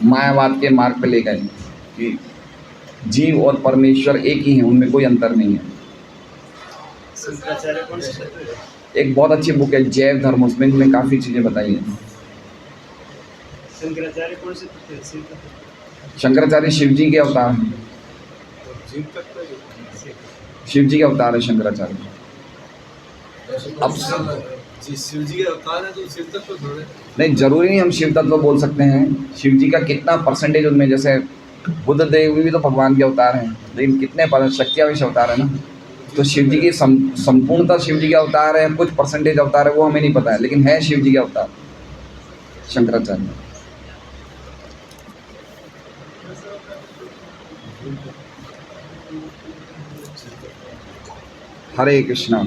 मायावाद के मार्ग पे ले गए कि जीव और परमेश्वर एक ही हैं, उनमें कोई अंतर नहीं है। शंकराचार्य कौन से तत्व है? एक बहुत अच्छी बुक है जैव धर्म, उसमें इन्होंने काफ़ी चीज़ें बताई हैं। शंकराचार्य कौन से तत्व है? शिव तत्व? शंकराचार्य शिव जी के अवतार हैं, जीव तत्व है। शिव जी के अवतार है शंकराचार्य। अब शिव जी के अवतार है तो शिव तत्व थोड़े। नहीं, जरूरी नहीं हम शिव तत्व बोल सकते हैं। शिव जी का कितना परसेंटेज उनमें, जैसे बुद्ध देव भी तो भगवान के अवतार हैं, लेकिन कितने शक्तियाविश अवतार है ना। तो शिव जी की संपूर्णतः शिव जी के अवतार है, कुछ परसेंटेज अवतार है वो हमें नहीं पता है, लेकिन है शिव जी के अवतार शंकराचार्य। हरे कृष्णा।